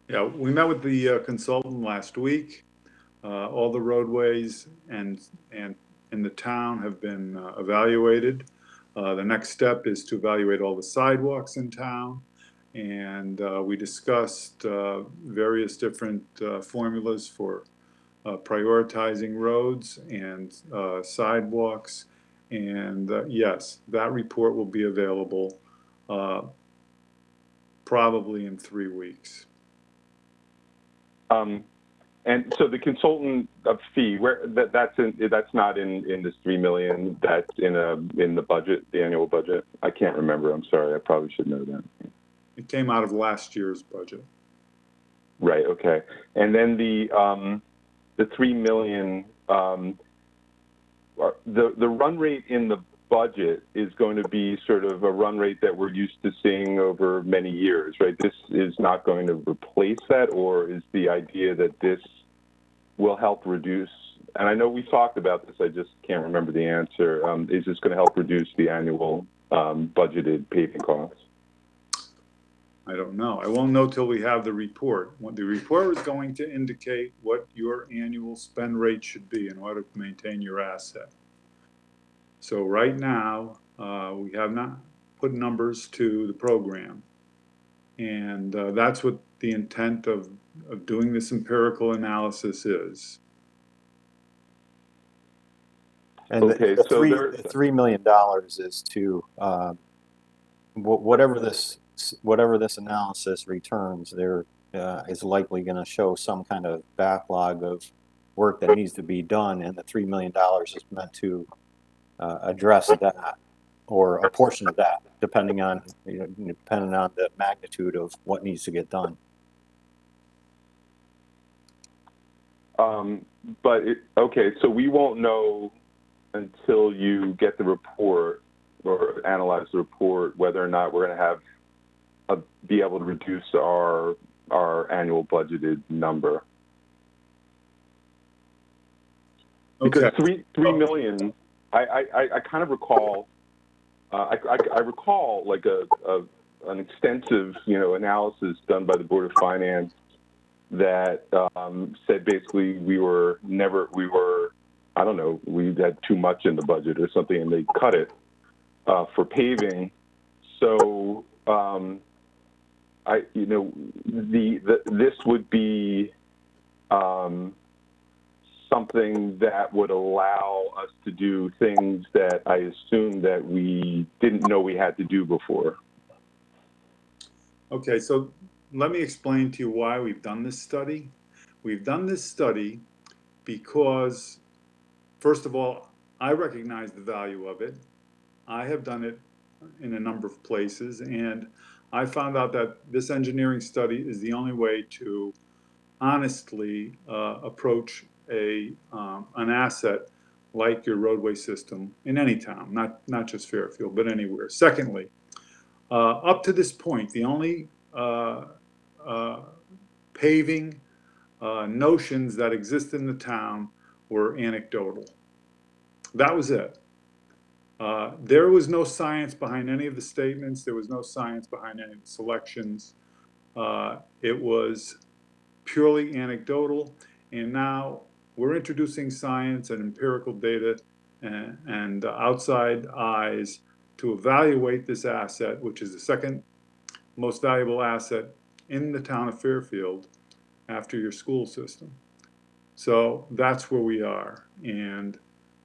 Yeah, we met with the consultant last week. All the roadways and in the town have been evaluated. The next step is to evaluate all the sidewalks in town, and we discussed various different formulas for prioritizing roads and sidewalks. And yes, that report will be available probably in 3 weeks. And so the consultant fee, that's not in this $3 million. That's in the budget, the annual budget. I can't remember. I'm sorry. I probably should know that. It came out of last year's budget. Right. Okay. And then the $3 million, the run rate in the budget is going to be sort of a run rate that we're used to seeing over many years, right? This is not going to replace that, or is the idea that this will help reduce, and I know we talked about this, I just can't remember the answer, is this going to help reduce the annual budgeted paving costs? I don't know. I won't know till we have the report. What the report is going to indicate what your annual spend rate should be in order to maintain your asset. So right now, we have not put numbers to the program. And that's what the intent of doing this empirical analysis is. And okay, the $3 million is to, whatever this analysis returns, there is likely going to show some kind of backlog of work that needs to be done, and the $3 million is meant to address that, or a portion of that, depending on the magnitude of what needs to get done. Okay, so we won't know until you get the report or analyze the report whether or not we're going to have be able to reduce our annual budgeted number. Okay. Because 3 million, I kind of recall, I recall like an extensive, analysis done by the Board of Finance that said basically we had too much in the budget or something, and they cut it for paving. So this would be something that would allow us to do things that I assume that we didn't know we had to do before. Okay, so let me explain to you why we've done this study. We've done this study because, first of all, I recognize the value of it. I have done it in a number of places, and I found out that this engineering study is the only way to honestly approach an asset like your roadway system in any town, not just Fairfield, but anywhere. Secondly, up to this point, the only paving notions that exist in the town were anecdotal. That was it. There was no science behind any of the statements. There was no science behind any of the selections. It was purely anecdotal, and now we're introducing science and empirical data and outside eyes to evaluate this asset, which is the second most valuable asset in the town of Fairfield after your school system. So that's where we are, and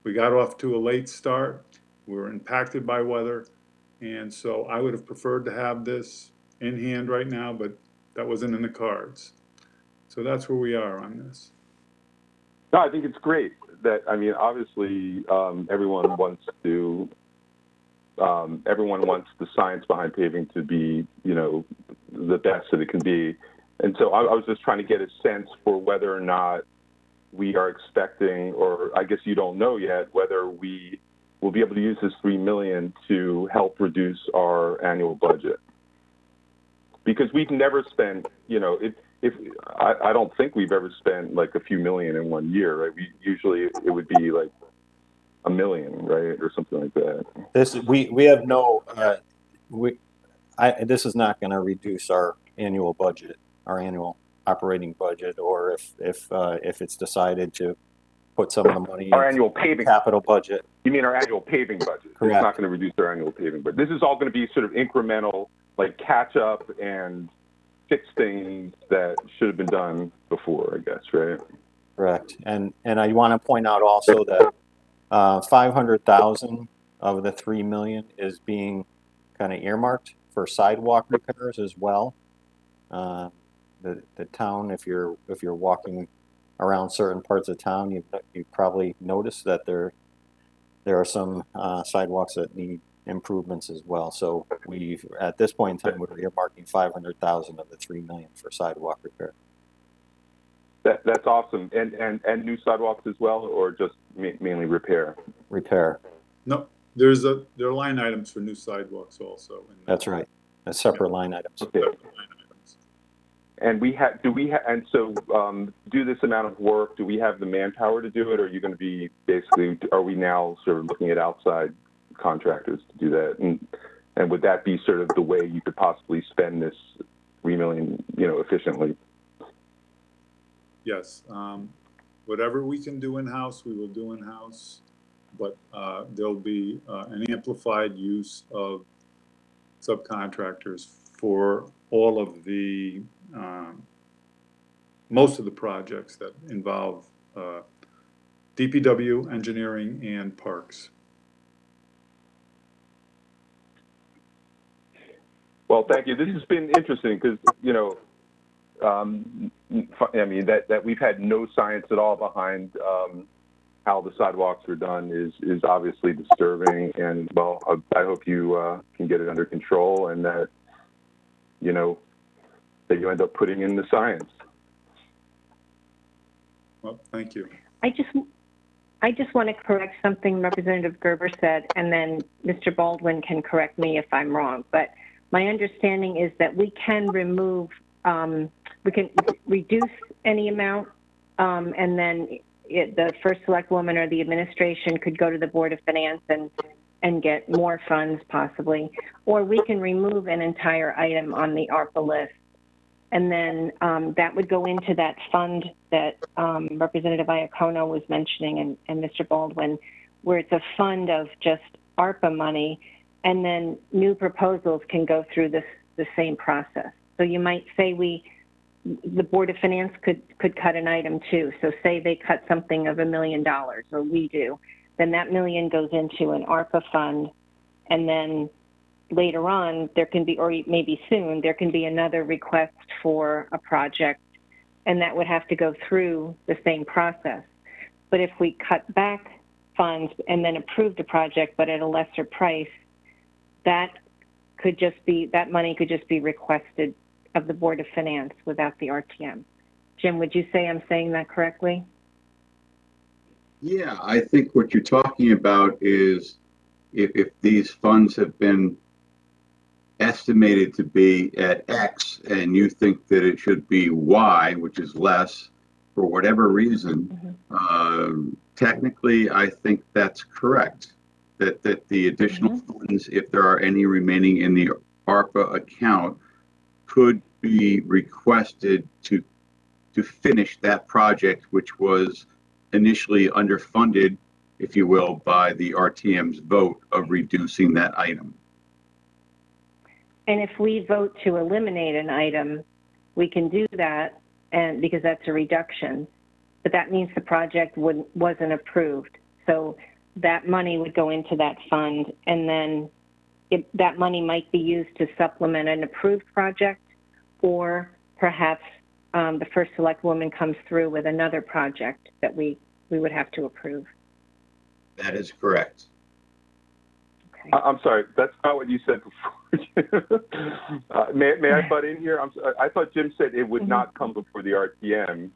we got off to a late start. We were impacted by weather, and so I would have preferred to have this in hand right now, but that wasn't in the cards. So that's where we are on this. No, I think it's great that, obviously, everyone wants the science behind paving to be, the best that it can be. And so I was just trying to get a sense for whether or not we are expecting, or I guess you don't know yet, whether we will be able to use this $3 million to help reduce our annual budget. Because we've never spent, I don't think we've ever spent like a few million in 1 year, right? Usually it would be like $1 million, right, or something like that. We have no this is not going to reduce our annual budget, our annual operating budget, or if it's decided to put some of the money our annual paving capital budget. You mean our annual paving budget? Correct. It's not going to reduce our annual paving budget. This is all going to be sort of incremental, like catch up and fix things that should have been done before, I guess, right? Correct. And I want to point out also that 500,000 of the 3 million is being kind of earmarked for sidewalk repairs as well. The town, if you're walking around certain parts of town, you probably noticed that there are some sidewalks that need improvements as well. So we've, at this point in time, we're earmarking 500,000 of the 3 million for sidewalk repair. That's awesome. And new sidewalks as well, or just mainly repair? Repair. No, there are line items for new sidewalks also. That's right. That's separate line items. Okay. And do this amount of work, do we have the manpower to do it, or are you going to be are we now sort of looking at outside contractors to do that? And would that be sort of the way you could possibly spend this $3 million, efficiently? Yes. Whatever we can do in-house, we will do in-house, but there'll be an amplified use of subcontractors for all of the most of the projects that involve DPW, engineering, and parks. Well, thank you. This has been interesting because, that we've had no science at all behind how the sidewalks are done is obviously disturbing. And, well, I hope you can get it under control and that, that you end up putting in the science. Well, thank you. I just want to correct something Representative Gerber said, and then Mr. Baldwin can correct me if I'm wrong. But my understanding is that we can remove, we can reduce any amount, and then the first select woman or the administration could go to the Board of Finance and get more funds possibly, or we can remove an entire item on the ARPA list. And then that would go into that fund that Representative Iacono was mentioning and Mr. Baldwin, where it's a fund of just ARPA money, and then new proposals can go through the same process. So you might say the Board of Finance could cut an item too. So say they cut something of $1 million, or we do, then that million goes into an ARPA fund, and then later on there can be, or maybe soon, there can be another request for a project, and that would have to go through the same process. But if we cut back funds and then approve the project but at a lesser price, that money could just be requested of the Board of Finance without the RTM. Jim, would you say I'm saying that correctly? Yeah, I think what you're talking about is if these funds have been estimated to be at X and you think that it should be Y, which is less, for whatever reason, technically I think that's correct. That the additional funds, if there are any remaining in the ARPA account, could be requested to finish that project, which was initially underfunded, if you will, by the RTM's vote of reducing that item. And if we vote to eliminate an item, we can do that, and because that's a reduction, but that means the project wasn't approved. So that money would go into that fund, and then that money might be used to supplement an approved project, or perhaps the first select woman comes through with another project that we would have to approve. That is correct. Okay. I'm sorry, that's not what you said before. May I butt in here? I thought Jim said it would not come before the RTM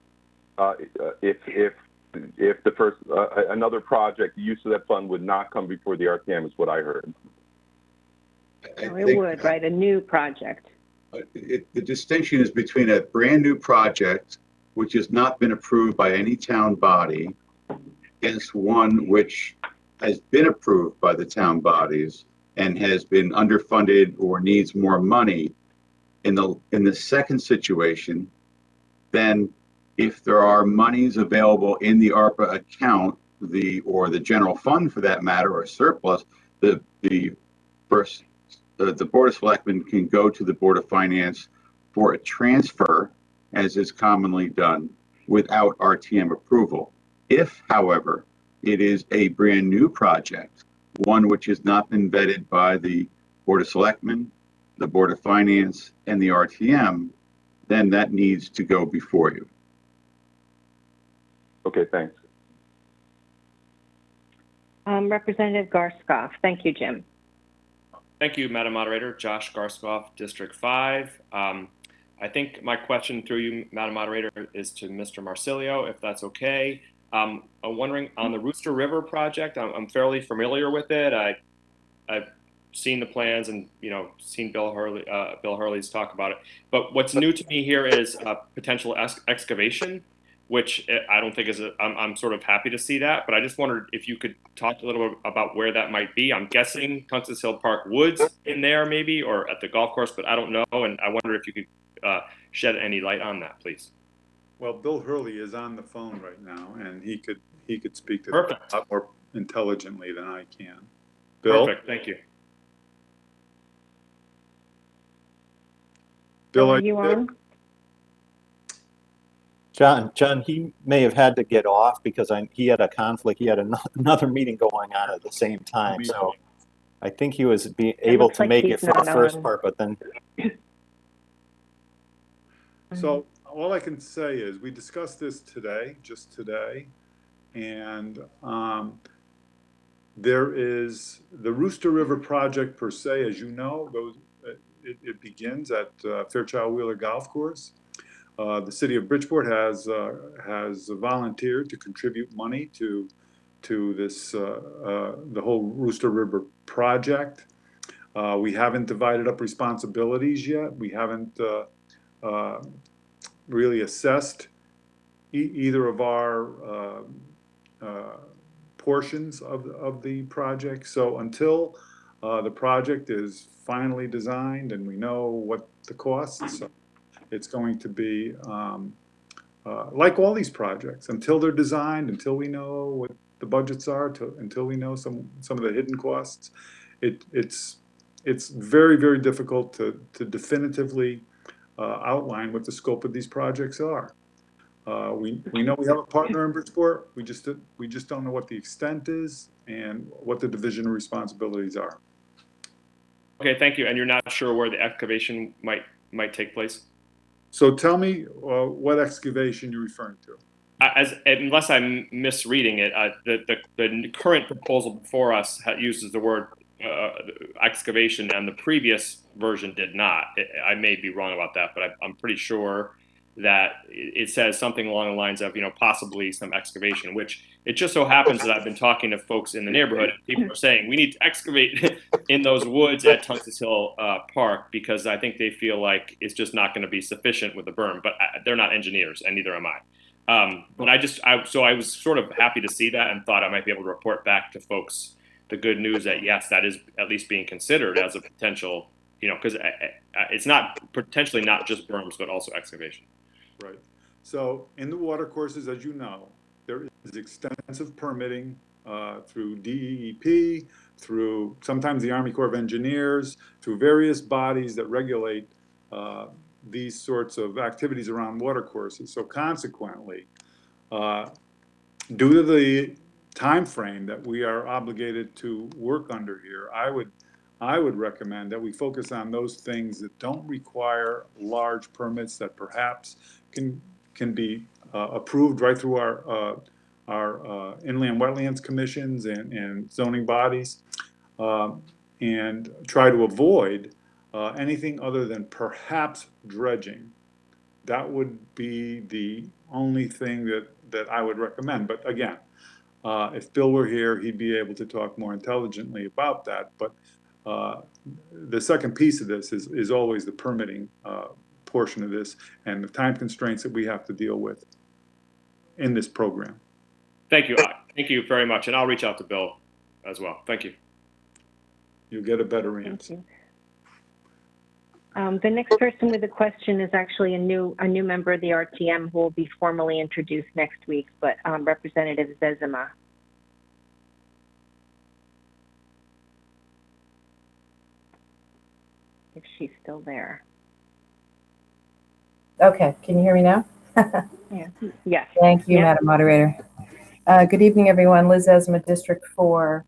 if the first another project, the use of that fund would not come before the RTM is what I heard. No, it would, right? A new project. The distinction is between a brand new project, which has not been approved by any town body, against one which has been approved by the town bodies and has been underfunded or needs more money. In the second situation, then if there are monies available in the ARPA account, or the general fund for that matter, or surplus, the Board of Selectmen can go to the Board of Finance for a transfer, as is commonly done, without RTM approval. If, however, it is a brand new project, one which has not been vetted by the Board of Selectmen, the Board of Finance, and the RTM, then that needs to go before you. Okay, thanks. Representative Garskoff. Thank you, Jim. Thank you, Madam Moderator. Josh Garskoff, District 5. I think my question through you, Madam Moderator, is to Mr. Marsilio, if that's okay. I'm wondering on the Rooster River project, I'm fairly familiar with it. I've seen the plans and seen Bill Hurley's talk about it. But what's new to me here is potential excavation, which I don't think is I'm sort of happy to see that. But I just wondered if you could talk a little bit about where that might be. I'm guessing Tunstall Hill Park Woods in there maybe, or at the golf course, but I don't know. And I wonder if you could shed any light on that, please. Well, Bill Hurley is on the phone right now, and he could speak to Perfect. that a lot more intelligently than I can. Bill? Perfect. Thank you. Bill, are you on? John, he may have had to get off because he had a conflict. He had another meeting going on at the same time. So I think he was able to make it for the first part, but then. So all I can say is we discussed this today, just today, and there is the Rooster River project per se, as you know, it begins at Fairchild Wheeler Golf Course. The city of Bridgeport has volunteered to contribute money to this the whole Rooster River project. We haven't divided up responsibilities yet. We haven't really assessed either of our portions of the project. So until the project is finally designed and we know what the costs are, it's going to be like all these projects, until they're designed, until we know what the budgets are, until we know some of the hidden costs, it's very, very difficult to definitively outline what the scope of these projects are. We know we have a partner in Bridgeport. We just don't know what the extent is and what the division of responsibilities are. Okay, thank you. And you're not sure where the excavation might take place? So tell me what excavation you're referring to. Unless I'm misreading it, the current proposal before us uses the word excavation, and the previous version did not. I may be wrong about that, but I'm pretty sure that it says something along the lines of, possibly some excavation, which it just so happens that I've been talking to folks in the neighborhood, and people are saying we need to excavate in those woods at Tungus Hill Park, because I think they feel like it's just not going to be sufficient with the berm, but they're not engineers, and neither am I. But I was sort of happy to see that and thought I might be able to report back to folks the good news that yes, that is at least being considered as a potential, because it's not potentially not just berms, but also excavation. Right. So in the watercourses, as you know, there is extensive permitting through DEEP, through sometimes the Army Corps of Engineers, through various bodies that regulate these sorts of activities around watercourses. So consequently, due to the time frame that we are obligated to work under here, I would recommend that we focus on those things that don't require large permits, that perhaps can be approved right through our inland wetlands commissions and zoning bodies, and try to avoid anything other than perhaps dredging. That would be the only thing that I would recommend. But again, if Bill were here, he'd be able to talk more intelligently about that. But the second piece of this is always the permitting portion of this and the time constraints that we have to deal with in this program. Thank you. Thank you very much. And I'll reach out to Bill as well. Thank you. You'll get a better answer. The next person with a question is actually a new member of the RTM who will be formally introduced next week, but Representative Zezima. If she's still there. Okay, can you hear me now? Yeah. Yes. Thank you, Madam Moderator. Good evening, everyone. Liz Zezima, District 4.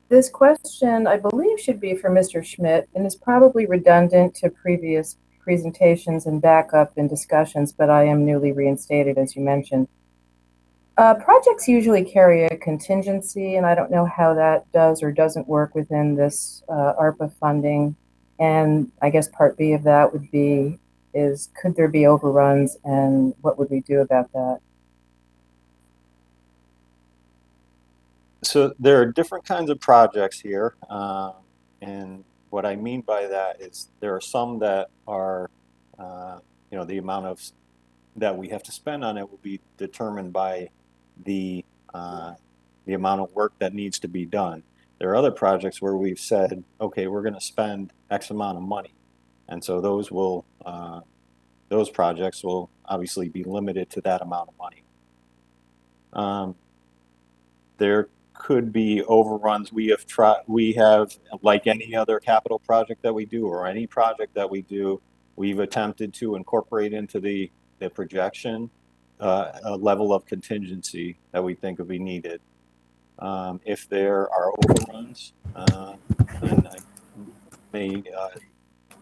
This question, I believe, should be for Mr. Schmidt, and is probably redundant to previous presentations and backup in discussions, but I am newly reinstated, as you mentioned. Projects usually carry a contingency, and I don't know how that does or doesn't work within this Arpa funding. And I guess part B of that would be, could there be overruns, and what would we do about that? So there are different kinds of projects here, and what I mean by that is there are some that are, the amount of that we have to spend on it will be determined by the amount of work that needs to be done. There are other projects where we've said, okay, we're going to spend X amount of money, and so those projects will obviously be limited to that amount of money. There could be overruns. We have, like any other capital project that we do, or any project that we do, we've attempted to incorporate into the projection a level of contingency that we think would be needed. If there are overruns, and I may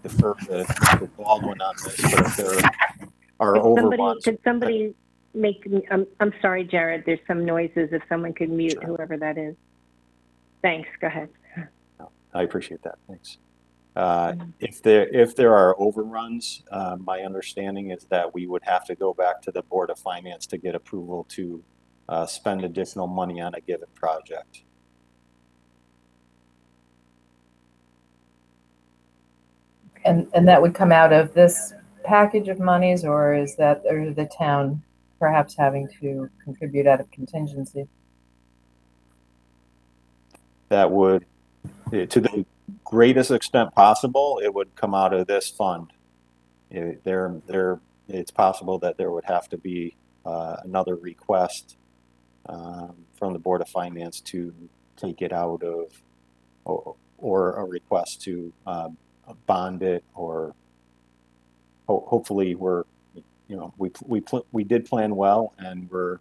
defer to Mr. Baldwin on this, but if there are overruns. Could somebody make, I'm sorry, Jared, there's some noises. If someone could mute whoever that is. Thanks, go ahead. I appreciate that, thanks. If there are overruns, my understanding is that we would have to go back to the Board of Finance to get approval to spend additional money on a given project. And that would come out of this package of monies, or is that the town perhaps having to contribute out of contingency? That would, to the greatest extent possible, it would come out of this fund. It's possible that there would have to be another request from the Board of Finance to take it out of, or a request to bond it, or hopefully we did plan well, and we're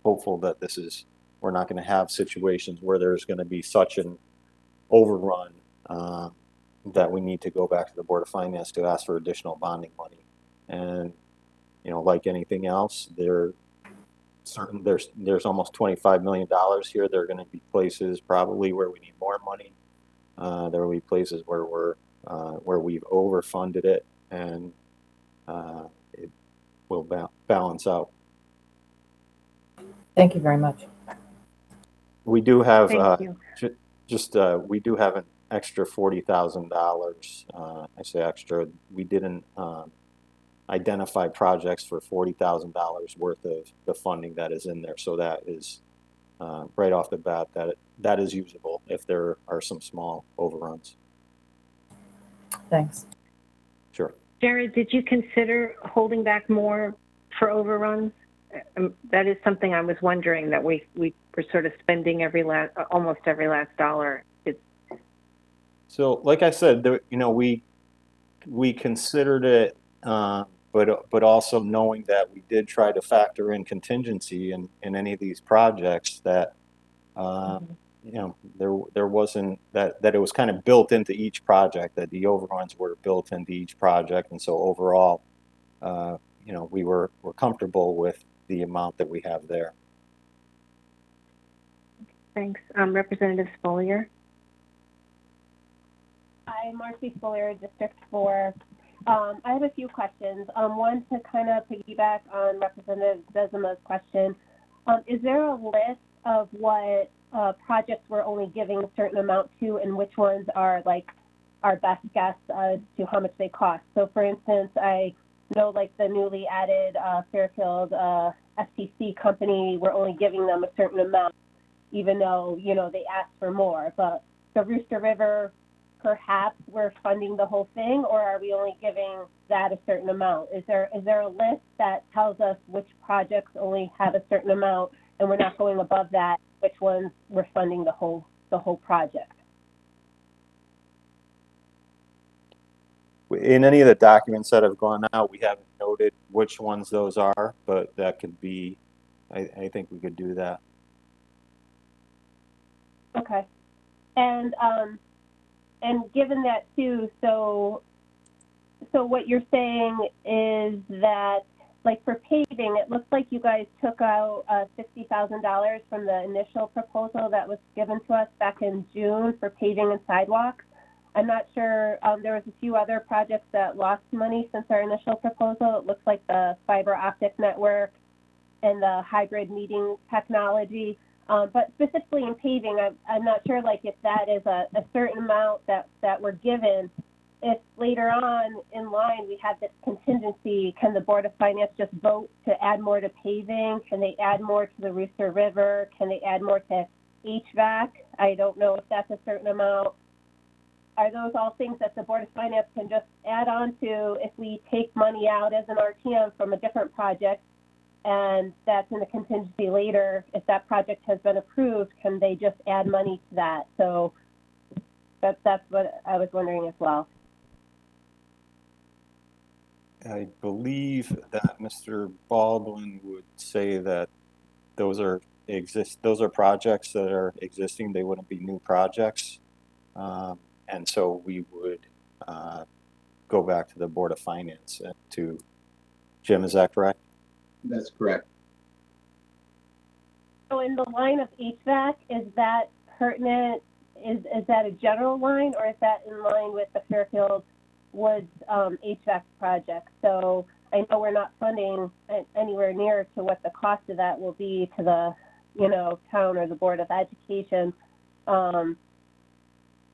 hopeful that we're not going to have situations where there's going to be such an overrun that we need to go back to the Board of Finance to ask for additional bonding money. And like anything else, there's almost $25 million here. There are going to be places probably where we need more money. There will be places where we've overfunded it, and it will balance out. Thank you very much. We do have we do have an extra $40,000. I say extra. We didn't identify projects for $40,000 worth of the funding that is in there, so that is right off the bat that is usable if there are some small overruns. Thanks. Sure. Jared, did you consider holding back more for overruns? That is something I was wondering, that we were sort of spending almost every last dollar. So, like I said, we considered it, but also knowing that we did try to factor in contingency in any of these projects, that there wasn't that it was kind of built into each project, that the overruns were built into each project, and so overall, we're comfortable with the amount that we have there. Thanks. Representative Spolier. Hi, Marcy Spolier, District 4. I have a few questions. One, to kind of piggyback on Representative Zezema's question. Is there a list of what projects we're only giving a certain amount to, and which ones are like our best guess as to how much they cost? So, for instance, I know like the newly added Fairfield FTC company, we're only giving them a certain amount, even though, they asked for more. But the Rooster River, perhaps we're funding the whole thing, or are we only giving that a certain amount? Is there a list that tells us which projects only have a certain amount and we're not going above that, which ones we're funding the whole project? In any of the documents that have gone out, we haven't noted which ones those are, but that could be, I think we could do that. Okay. And given that too, so what you're saying is that, like for paving, it looks like you guys took out $60,000 from the initial proposal that was given to us back in June for paving and sidewalks. I'm not sure, there was a few other projects that lost money since our initial proposal. It looks like the fiber optic network and the hybrid meeting technology. But specifically in paving, I'm not sure like if that is a certain amount that we're given. If later on in line we have this contingency, can the Board of Finance just vote to add more to paving? Can they add more to the Rooster River? Can they add more to HVAC? I don't know if that's a certain amount. Are those all things that the Board of Finance can just add on to if we take money out as an RTM from a different project, and that's in the contingency later? If that project has been approved, can they just add money to that? So that's what I was wondering as well. I believe that Mr. Baldwin would say that those are projects that are existing. They wouldn't be new projects. And so we would go back to the Board of Finance to Jim, is that correct? That's correct. So in the line of HVAC, is that pertinent? Is that a general line, or is that in line with the Fairfield Woods HVAC project? So I know we're not funding anywhere near to what the cost of that will be to the, town or the Board of Education.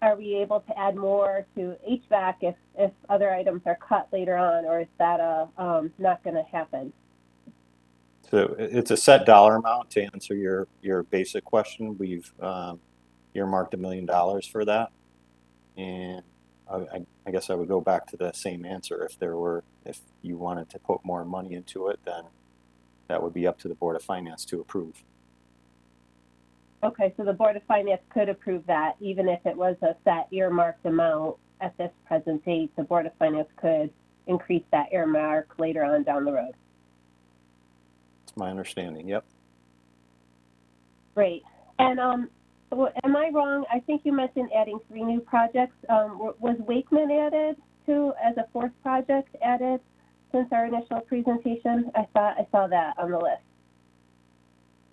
Are we able to add more to HVAC if other items are cut later on, or is that not going to happen? So it's a set dollar amount to answer your basic question. We've earmarked $1 million for that. And I guess I would go back to the same answer. If you wanted to put more money into it, then that would be up to the Board of Finance to approve. Okay, so the Board of Finance could approve that, even if it was a set earmarked amount at this present date, the Board of Finance could increase that earmark later on down the road. That's my understanding, yep. Great. And am I wrong? I think you mentioned adding 3 new projects. Was Wakeman added too as a 4th project added since our initial presentation? I saw that on the list.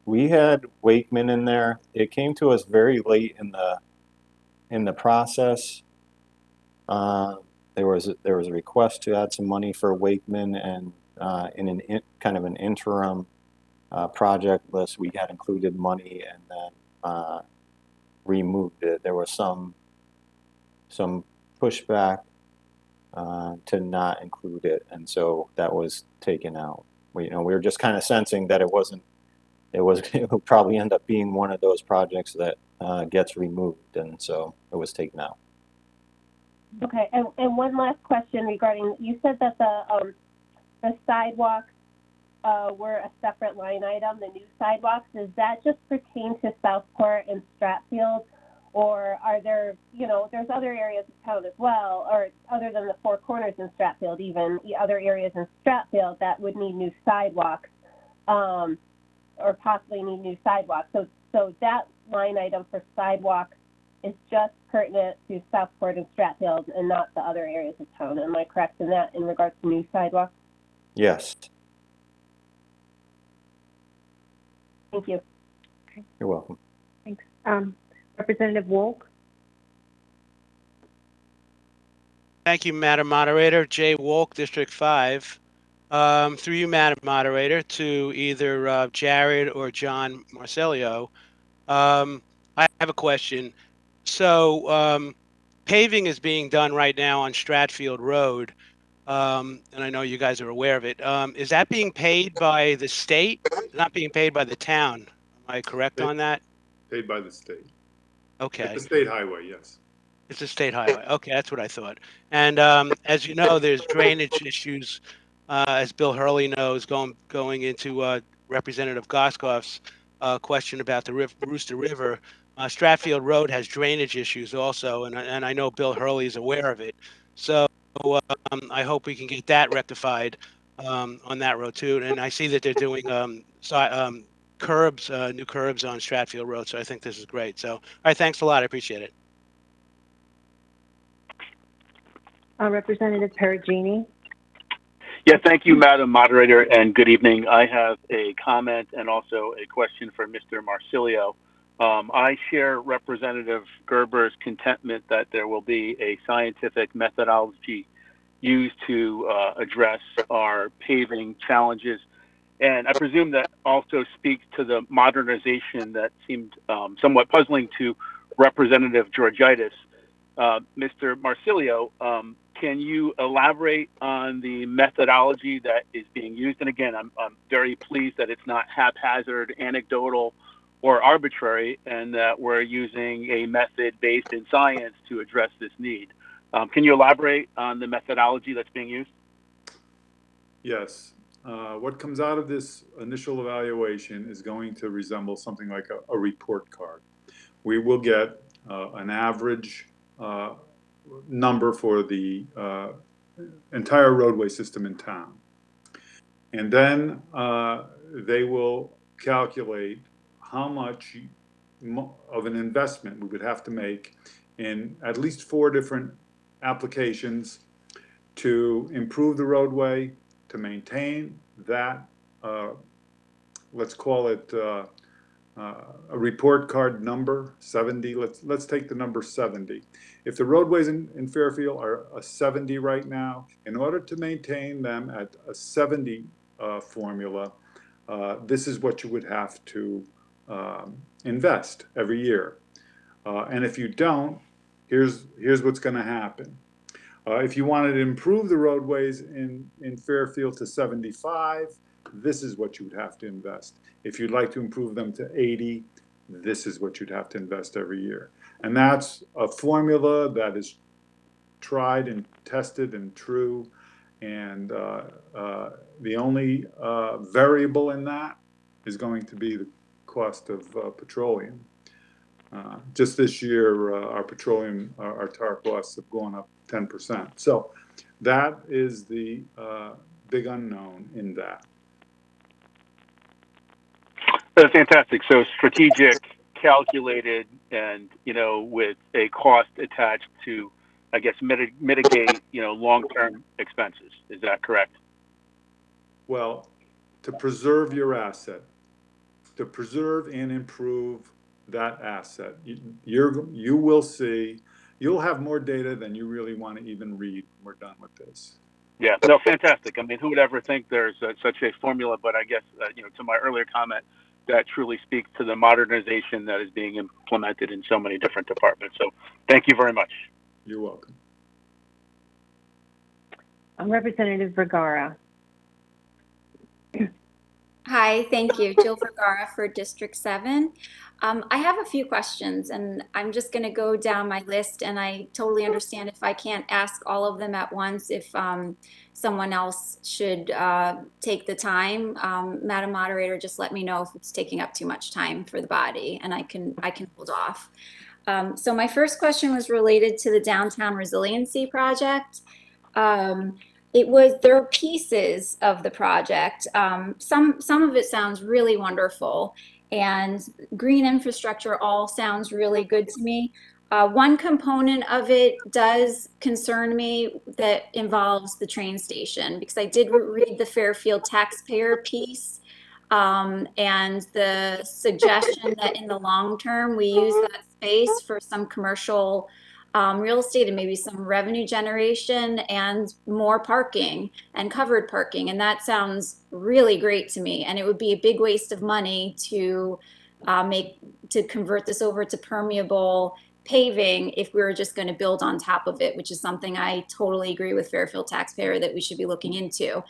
We had Wakeman in there. It came to us very late in the process. There was a request to add some money for Wakeman, and in kind of an interim project list, we had included money and then removed it. There was some pushback to not include it, and so that was taken out. We were just kind of sensing that it would probably end up being one of those projects that gets removed, and so it was taken out. Okay, and one last question regarding, you said that the sidewalks were a separate line item, the new sidewalks. Does that just pertain to Southport and Stratfield, or are there, there's other areas of town as well, or other than the Four Corners in Stratfield, even other areas in Stratfield that would need new sidewalks, or possibly need new sidewalks. So that line item for sidewalks is just pertinent to Southport and Stratfield and not the other areas of town. Am I correct in that in regards to new sidewalks? Yes. Thank you. Okay. You're welcome. Thanks. Representative Wolk. Thank you, Madam Moderator. Jay Wolk, District 5. Through you, Madam Moderator, to either Jared or John Marcelio. I have a question. So paving is being done right now on Stratfield Road, and I know you guys are aware of it. Is that being paid by the state? It's not being paid by the town. Am I correct on that? Paid by the state. Okay. It's a state highway, yes. It's a state highway. Okay, that's what I thought. And as you know, there's drainage issues, as Bill Hurley knows, going into Representative Goskoff's question about the Rooster River. Stratfield Road has drainage issues also, and I know Bill Hurley is aware of it. So I hope we can get that rectified on that road too. And I see that they're doing curbs, new curbs on Stratfield Road. So I think this is great. So all right, thanks a lot. I appreciate it. Representative Perugini. Yeah, thank you, Madam Moderator, and good evening. I have a comment and also a question for Mr. Marsilio. I share Representative Gerber's contentment that there will be a scientific methodology used to address our paving challenges. And I presume that also speaks to the modernization that seemed somewhat puzzling to Representative Georgitis. Mr. Marsilio, can you elaborate on the methodology that is being used? And again, I'm very pleased that it's not haphazard, anecdotal, or arbitrary, and that we're using a method based in science to address this need. Can you elaborate on the methodology that's being used? Yes. What comes out of this initial evaluation is going to resemble something like a report card. We will get an average number for the entire roadway system in town. And then they will calculate how much of an investment we would have to make in at least 4 different applications to improve the roadway, to maintain that, let's call it a report card number, 70. Let's take the number 70. If the roadways in Fairfield are a 70 right now, in order to maintain them at a 70 formula, this is what you would have to invest every year. And if you don't, here's what's going to happen. If you wanted to improve the roadways in Fairfield to 75, this is what you would have to invest. If you'd like to improve them to 80, this is what you'd have to invest every year. And that's a formula that is tried and tested and true. And the only variable in that is going to be the cost of petroleum. Just this year, our petroleum, our tar costs have gone up 10%. So that is the big unknown in that. That's fantastic. So strategic, calculated, and, you know, with a cost attached to, I guess, mitigate, you know, long-term expenses. Is that correct? Well, to preserve your asset, to preserve and improve that asset, you will see, you'll have more data than you really want to even read when we're done with this. Yeah, no, fantastic. I mean, who would ever think there's such a formula? But I guess, you know, to my earlier comment, that truly speaks to the modernization that is being implemented in so many different departments. So thank you very much. You're welcome. Representative Vergara. Hi, thank you. Jill Vergara for District 7. I have a few questions, and I'm just going to go down my list, and I totally understand if I can't ask all of them at once, if someone else should take the time. Madam Moderator, just let me know if it's taking up too much time for the body, and I can hold off. So my first question was related to the Downtown Resiliency Project. There are pieces of the project. Some of it sounds really wonderful, and green infrastructure all sounds really good to me. One component of it does concern me that involves the train station, because I did read the Fairfield taxpayer piece, and the suggestion that in the long term we use that space for some commercial real estate and maybe some revenue generation and more parking and covered parking. And that sounds really great to me. And it would be a big waste of money to convert this over to permeable paving if we were just going to build on top of it, which is something I totally agree with Fairfield taxpayer that we should be looking into.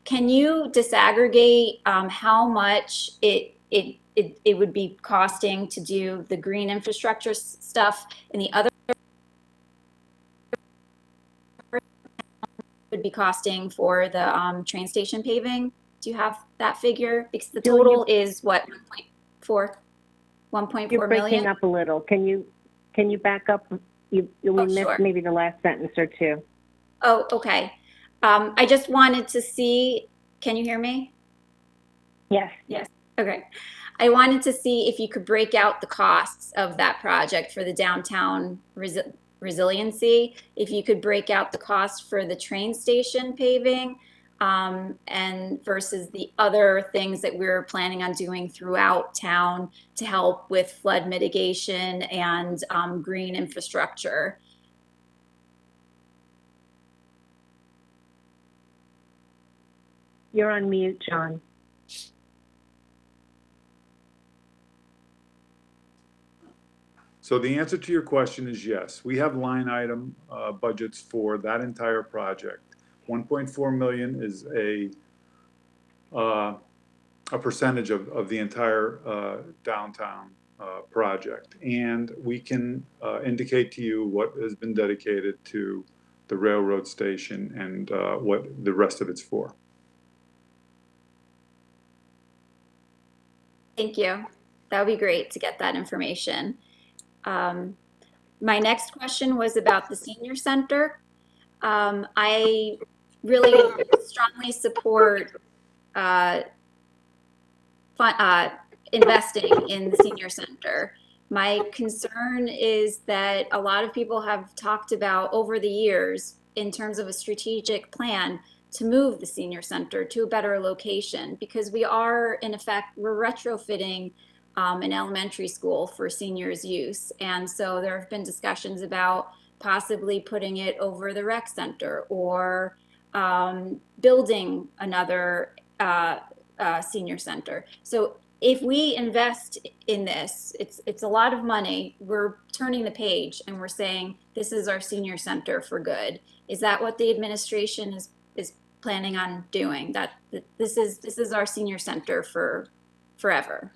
Can you disaggregate how much it would be costing to do the green infrastructure stuff and the other would be costing for the train station paving? Do you have that figure? Because the total is what, 1.4 You're breaking million? up a little. Can you back up? We missed sure. maybe the last sentence or two. Oh, okay. I just wanted to see, can you hear me? Yes. Yes. Okay. I wanted to see if you could break out the costs of that project for the downtown resiliency, if you could break out the cost for the train station paving and versus the other things that we're planning on doing throughout town to help with flood mitigation and green infrastructure. You're on mute, John. So the answer to your question is yes. We have line item budgets for that entire project. 1.4 million is a percentage of the entire downtown project. And we can indicate to you what has been dedicated to the railroad station and what the rest of it's for. Thank you. That would be great to get that information. My next question was about the senior center. I really strongly support investing in the senior center. My concern is that a lot of people have talked about over the years in terms of a strategic plan to move the senior center to a better location, because we are, in effect, we're retrofitting an elementary school for seniors' use. And so there have been discussions about possibly putting it over the rec center or building another senior center. So if we invest in this, it's a lot of money. We're turning the page and we're saying this is our senior center for good. Is that what the administration is planning on doing. That this is our senior center for forever.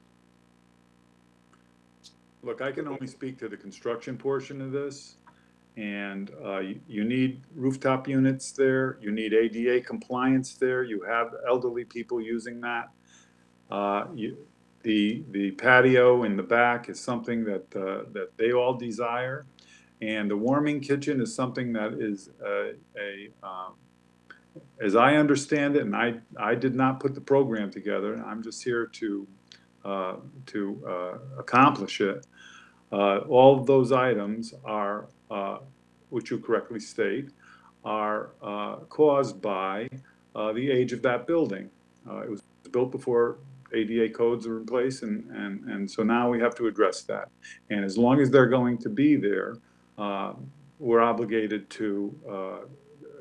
Look, I can only speak to the construction portion of this. And you need rooftop units there. You need ADA compliance there. You have elderly people using that. The patio in the back is something that that they all desire, and the warming kitchen is something that is as I understand it, and I did not put the program together. I'm just here to accomplish it. All of those items are, which you correctly state, are caused by the age of that building. It was built before ADA codes are in place, and so now we have to address that. And as long as they're going to be there, we're obligated to,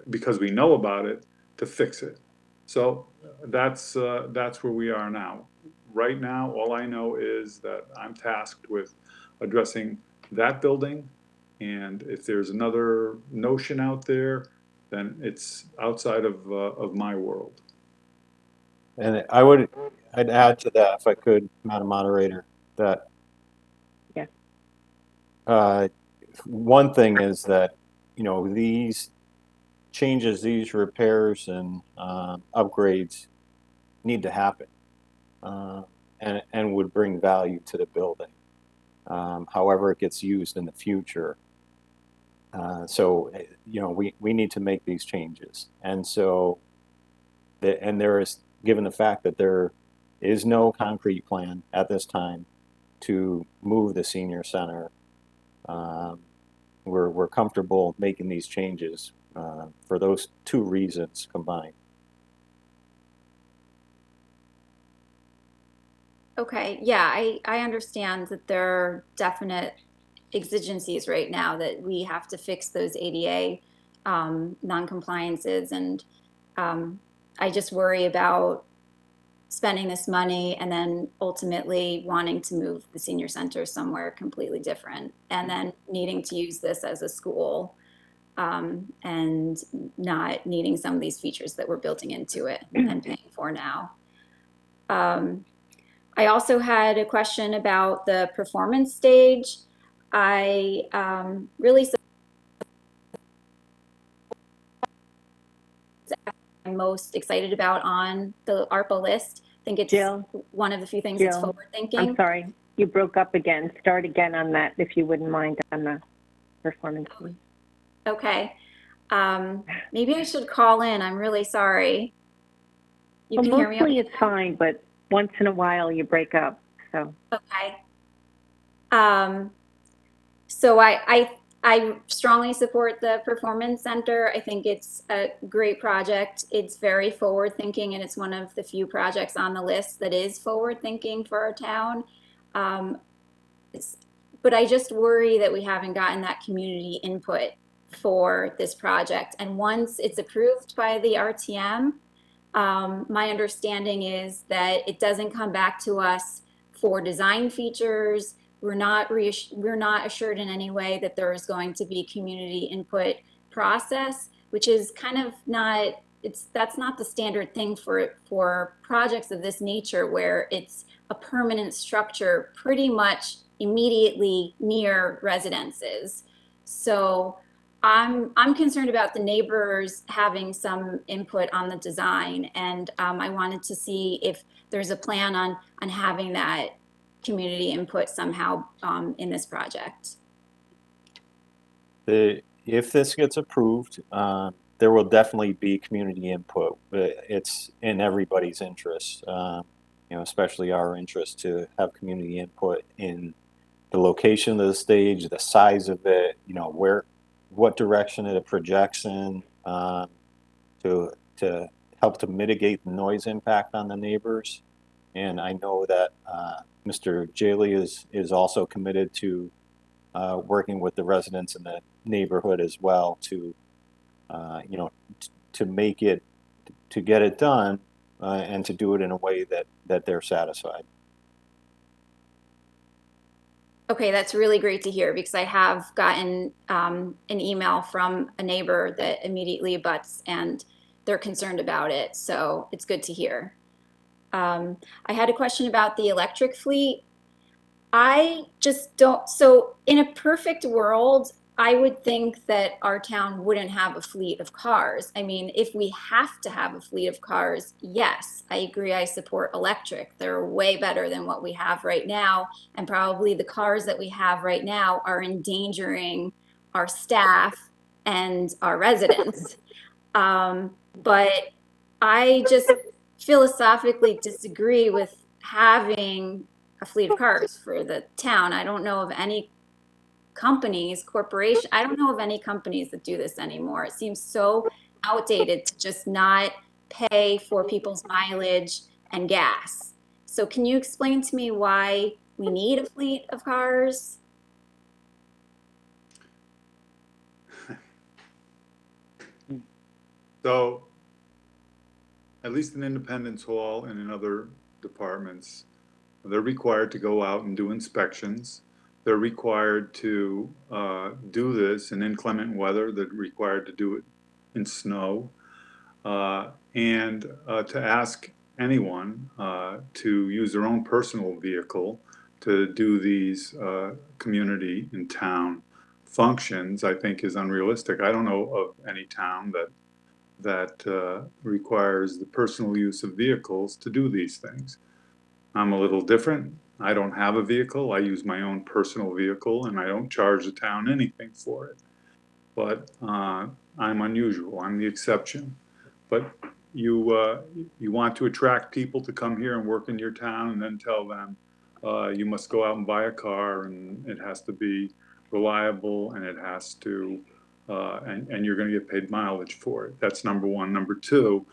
because we know about it, to fix it. So that's where we are now. Right now, all I know is that I'm tasked with addressing that building, and if there's another notion out there, then it's outside of my world. And I'd add to that, if I could, Madam Moderator, that one thing is that, you know, these changes, these repairs and upgrades need to happen, and would bring value to the building. However it gets used in the future. So, you know, we need to make these changes. And so, there is, given the fact that there is no concrete plan at this time to move the senior center, we're comfortable making these changes for those two reasons combined. Okay, yeah, I understand that there are definite exigencies right now that we have to fix those ADA non-compliances, and I just worry about spending this money and then ultimately wanting to move the senior center somewhere completely different, and then needing to use this as a school and not needing some of these features that we're building into it and paying for now. I also had a question about the performance stage. I really I'm most excited about on the Arpa list. I think it's one of the few things that's forward thinking. I'm sorry, you broke up again. Start again on that, if you wouldn't mind, on the performance. Okay. Maybe I should call in. I'm really sorry. You can hear me? Mostly it's fine, but once in a while you break up, so. Okay. So I strongly support the Performance Center. I think it's a great project. It's very forward thinking, and it's one of the few projects on the list that is forward thinking for our town. But I just worry that we haven't gotten that community input for this project. And once it's approved by the RTM, my understanding is that it doesn't come back to us for design features. We're not assured in any way that there is going to be community input process, which is kind of not, that's not the standard thing for projects of this nature, where it's a permanent structure pretty much immediately near residences. So I'm concerned about the neighbors having some input on the design, and I wanted to see if there's a plan on having that community input somehow in this project. If this gets approved, there will definitely be community input, but it's in everybody's interest, you know, especially our interest to have community input in the location of the stage, the size of it, you know, what direction it projects in, to help to mitigate the noise impact on the neighbors. And I know that Mr. Jaley is also committed to working with the residents in the neighborhood as well to, you know, to make it, to get it done and to do it in a way that they're satisfied. Okay, that's really great to hear, because I have gotten an email from a neighbor that immediately abuts, and they're concerned about it. So it's good to hear. I had a question about the electric fleet. I just don't, so in a perfect world, I would think that our town wouldn't have a fleet of cars. I mean, if we have to have a fleet of cars, yes, I agree, I support electric. They're way better than what we have right now. And probably the cars that we have right now are endangering our staff and our residents. But I just philosophically disagree with having a fleet of cars for the town. I don't know of any companies, I don't know of any companies that do this anymore. It seems so outdated to just not pay for people's mileage and gas. So can you explain to me why we need a fleet of cars? So, at least in Independence Hall and in other departments, they're required to go out and do inspections. They're required to do this in inclement weather. They're required to do it in snow. And to ask anyone to use their own personal vehicle to do these community and town functions, I think is unrealistic. I don't know of any town that requires the personal use of vehicles to do these things. I'm a little different. I don't have a vehicle. I use my own personal vehicle, and I don't charge the town anything for it. But I'm unusual. I'm the exception. But you want to attract people to come here and work in your town, and then tell them you must go out and buy a car, and it has to be reliable, and it has to and you're going to get paid mileage for it. That's number one. Number two,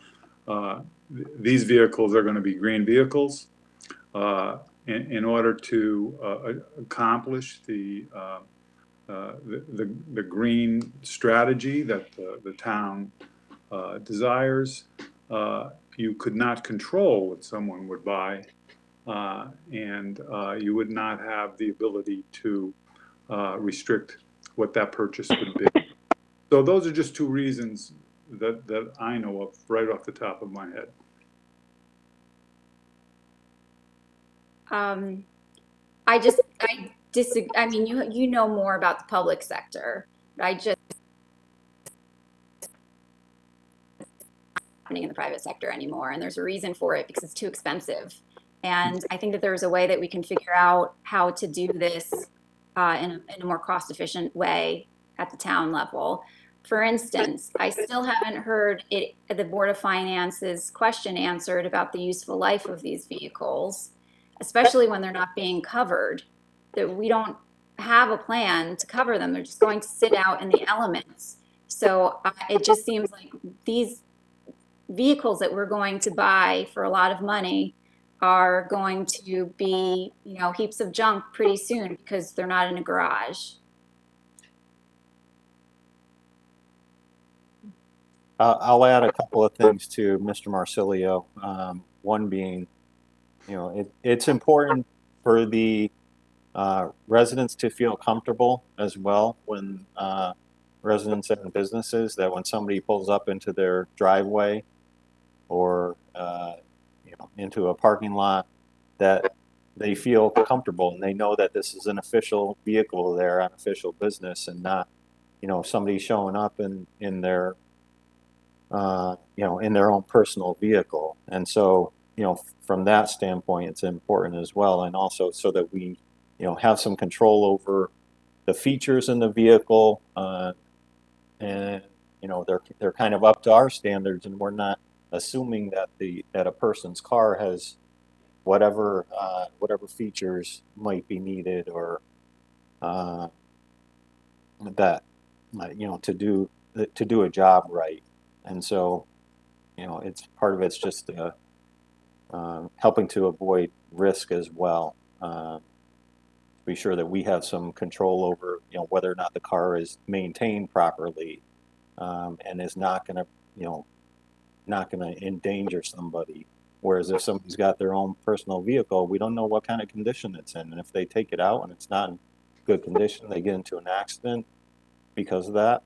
these vehicles are going to be green vehicles. In order to accomplish the green strategy that the town desires, you could not control what someone would buy, and you would not have the ability to restrict what that purchase would be. So those are just two reasons that I know of right off the top of my head. I disagree. I mean, you know more about the public sector, but I just happening in the private sector anymore, and there's a reason for it, because it's too expensive. And I think that there's a way that we can figure out how to do this in a more cost-efficient way at the town level. For instance, I still haven't heard the Board of Finance's question answered about the useful life of these vehicles, especially when they're not being covered. That we don't have a plan to cover them. They're just going to sit out in the elements. So it just seems like these vehicles that we're going to buy for a lot of money are going to be, heaps of junk pretty soon because they're not in a garage. I'll add a couple of things to Mr. Marsilio. One being, it's important for the residents to feel comfortable as well when residents and businesses, that when somebody pulls up into their driveway or into a parking lot, that they feel comfortable and they know that this is an official vehicle there on official business, and not somebody showing up in their in their own personal vehicle. And so from that standpoint, it's important as well, and also so that we have some control over the features in the vehicle, and they're kind of up to our standards, and we're not assuming that that a person's car has whatever features might be needed, or that to do a job right. And so it's part of it's just helping to avoid risk as well, to be sure that we have some control over whether or not the car is maintained properly, and is not going to endanger somebody. Whereas if somebody's got their own personal vehicle, we don't know what kind of condition it's in, and if they take it out and it's not in good condition, they get into an accident because of that,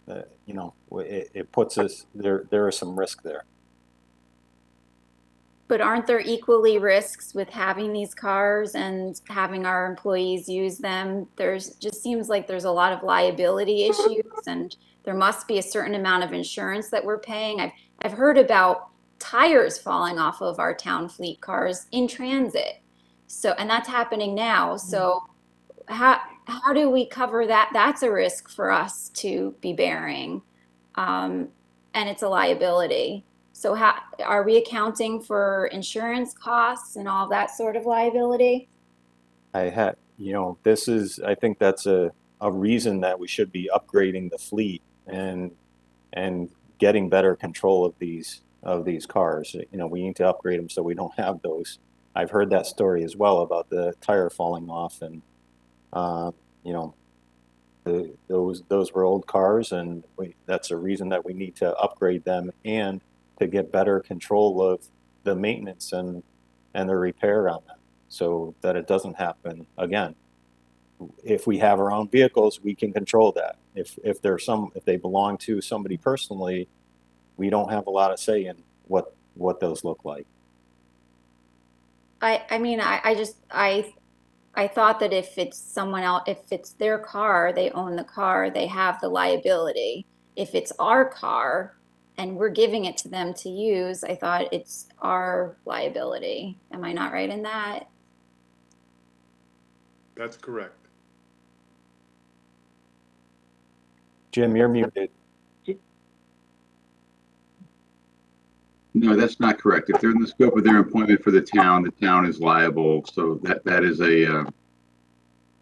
you know, it puts us there. There is some risk there. But aren't there equally risks with having these cars and having our employees use them? There's just seems like there's a lot of liability issues, and there must be a certain amount of insurance that we're paying. I've heard about tires falling off of our town fleet cars in transit. So, and that's happening now. So how do we cover that? That's a risk for us to be bearing. And it's a liability. So how are we accounting for insurance costs and all that sort of liability? You know, this is, I think that's a reason that we should be upgrading the fleet and getting better control of these cars. You know, we need to upgrade them so we don't have those. I've heard that story as well about the tire falling off, and you know, those were old cars, and that's a reason that we need to upgrade them and to get better control of the maintenance and the repair on them, so that it doesn't happen again. If we have our own vehicles, we can control that. If they belong to somebody personally, we don't have a lot of say in what those look like. I mean, I thought that if it's someone else, if it's their car, they own the car, they have the liability. If it's our car and we're giving it to them to use, I thought it's our liability. Am I not right in that? That's correct. Jim, you're muted. No, that's not correct. If they're in the scope of their employment for the town is liable. So that is a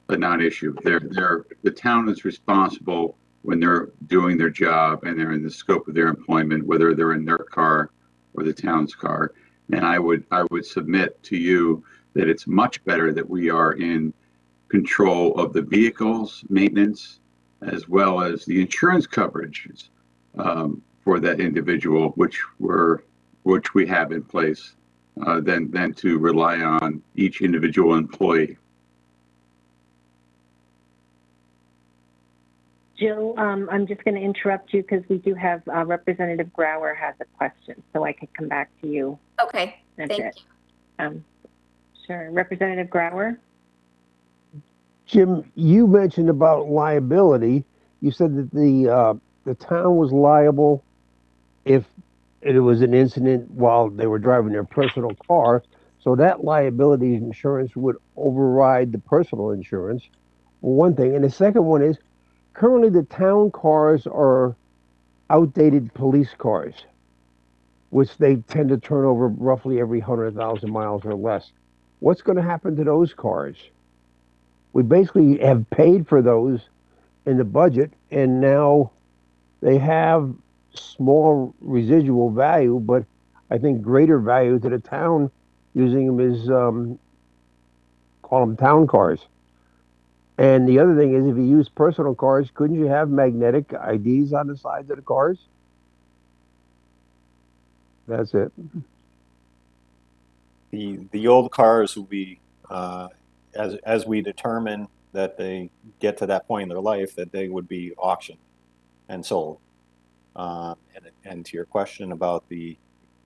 non-issue. The town is responsible when they're doing their job and they're in the scope of their employment, whether they're in their car or the town's car. And I would submit to you that it's much better that we are in control of the vehicles maintenance as well as the insurance coverages for that individual, which we have in place, than to rely on each individual employee. Jill, I'm just going to interrupt you because we do have Representative Grauer has a question, so I could come back to you. Okay, That's thank you. Sure. Representative Grauer? Jim, you mentioned about liability. You said that the town was liable if it was an incident while they were driving their personal car. So that liability insurance would override the personal insurance, one thing. And the second one is, currently the town cars are outdated police cars, which they tend to turn over roughly every 100,000 miles or less. What's going to happen to those cars? We basically have paid for those in the budget, and now they have small residual value, but I think greater value to the town using them as, call them town cars. And the other thing is, if you use personal cars, couldn't you have magnetic IDs on the sides of the cars? That's it. The old cars will be, as we determine that they get to that point in their life, that they would be auctioned and sold. And to your question about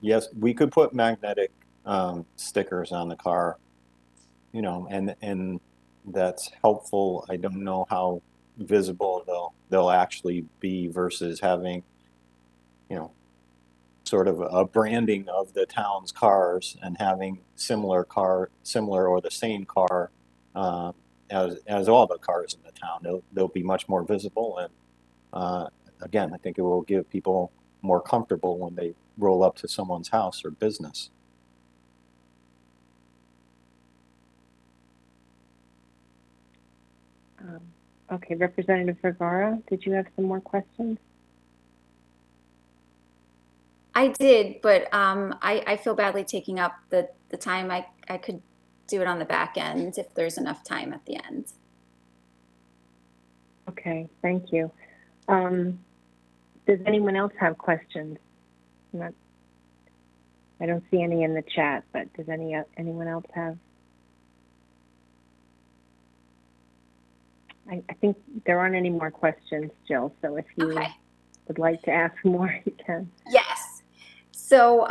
yes, we could put magnetic stickers on the car, you know, and that's helpful. I don't know how visible they'll actually be versus having, you know, sort of a branding of the town's cars and having similar or the same car as all the cars in the town. They'll be much more visible, and again, I think it will give people more comfortable when they roll up to someone's house or business. Okay, Representative Vergara, did you have some more questions? I did, but I feel badly taking up the time. I could do it on the back end if there's enough time at the end. Okay, thank you. Does anyone else have questions? I don't see any in the chat, but does anyone else have? I think there aren't any more questions, Jill. So if you would like to ask more, you can. Yes. So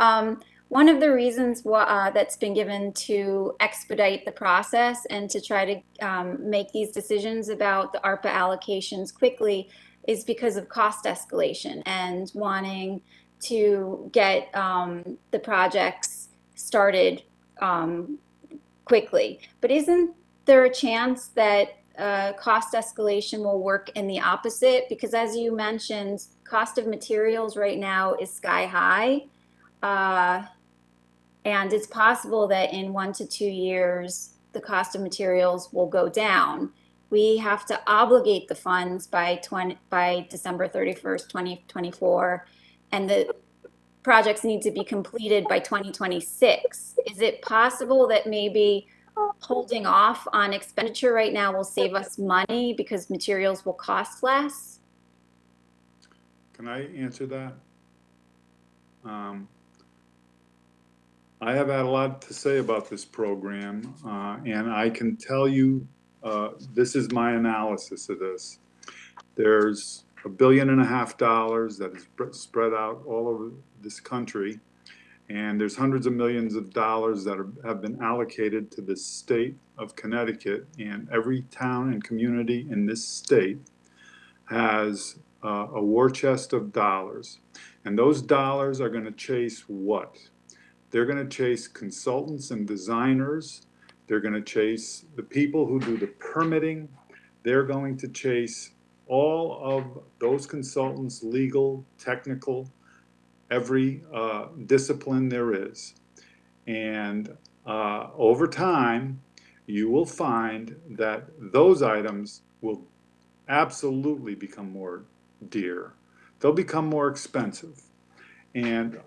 one of the reasons that's been given to expedite the process and to try to make these decisions about the ARPA allocations quickly is because of cost escalation and wanting to get the projects started quickly. But isn't there a chance that cost escalation will work in the opposite? Because as you mentioned, cost of materials right now is sky high. And it's possible that in 1 to 2 years, the cost of materials will go down. We have to obligate the funds by December 31st, 2024, and the projects need to be completed by 2026. Is it possible that maybe holding off on expenditure right now will save us money because materials will cost less? Can I answer that? I have had a lot to say about this program, and I can tell you this is my analysis of this. There's $1.5 billion that is spread out all over this country, and there's hundreds of millions of dollars that have been allocated to the state of Connecticut, and every town and community in this state has a war chest of dollars, and those dollars are going to chase what? They're going to chase consultants and designers. They're going to chase the people who do the permitting. They're going to chase all of those consultants, legal, technical, every discipline there is. And over time, you will find that those items will absolutely become more dear. They'll become more expensive. And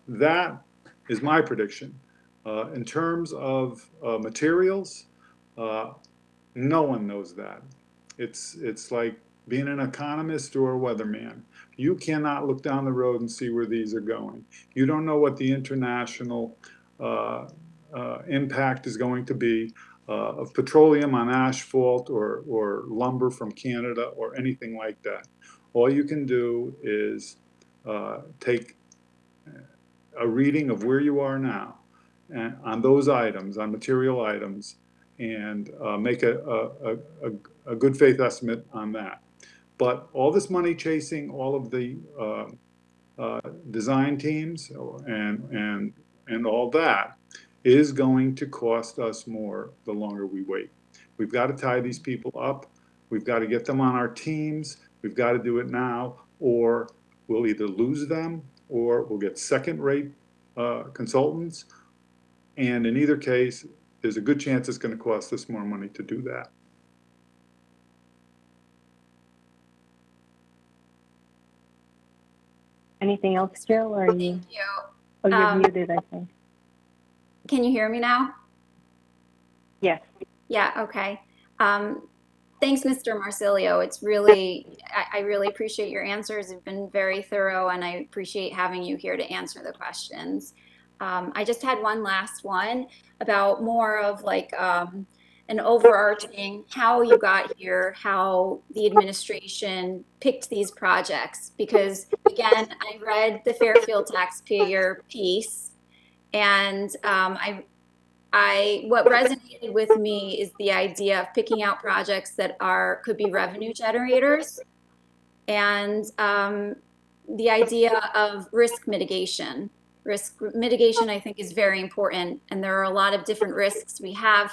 that is my prediction. In terms of materials, no one knows that. It's like being an economist or a weatherman. You cannot look down the road and see where these are going. You don't know what the international impact is going to be of petroleum on asphalt or lumber from Canada or anything like that. All you can do is take a reading of where you are now and on those items, on material items, and make a good faith estimate on that. But all this money chasing all of the design teams and all that is going to cost us more the longer we wait. We've got to tie these people up. We've got to get them on our teams. We've got to do it now, or we'll either lose them or we'll get second-rate consultants. And in either case, there's a good chance it's going to cost us more money to do that. Anything else, Jill? Or Thank you. Oh, you're muted, I think. Can you hear me now? Yes. Yeah, okay. Thanks, Mr. Marsilio. It's really, I really appreciate your answers. They've been very thorough, and I appreciate having you here to answer the questions. I just had one last one about more of like an overarching how you got here, how the administration picked these projects. Because again, I read the Fairfield taxpayer piece, and what resonated with me is the idea of picking out projects that could be revenue generators, and the idea of risk mitigation. Risk mitigation, I think, is very important, and there are a lot of different risks we have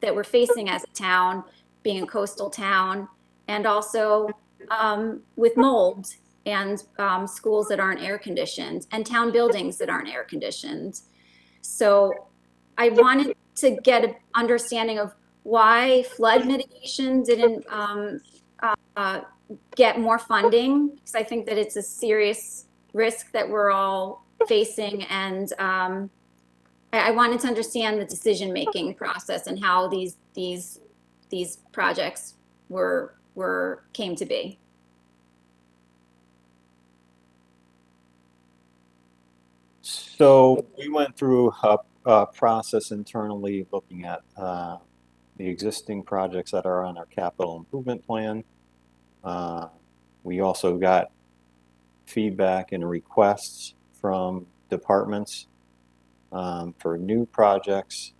that we're facing as a town, being a coastal town, and also with mold and schools that aren't air conditioned and town buildings that aren't air conditioned. So I wanted to get an understanding of why flood mitigation didn't get more funding, because I think that it's a serious risk that we're all facing, and I wanted to understand the decision-making process and how these projects came to be. So we went through a process internally looking at the existing projects that are on our capital improvement plan. We also got feedback and requests from departments for new projects.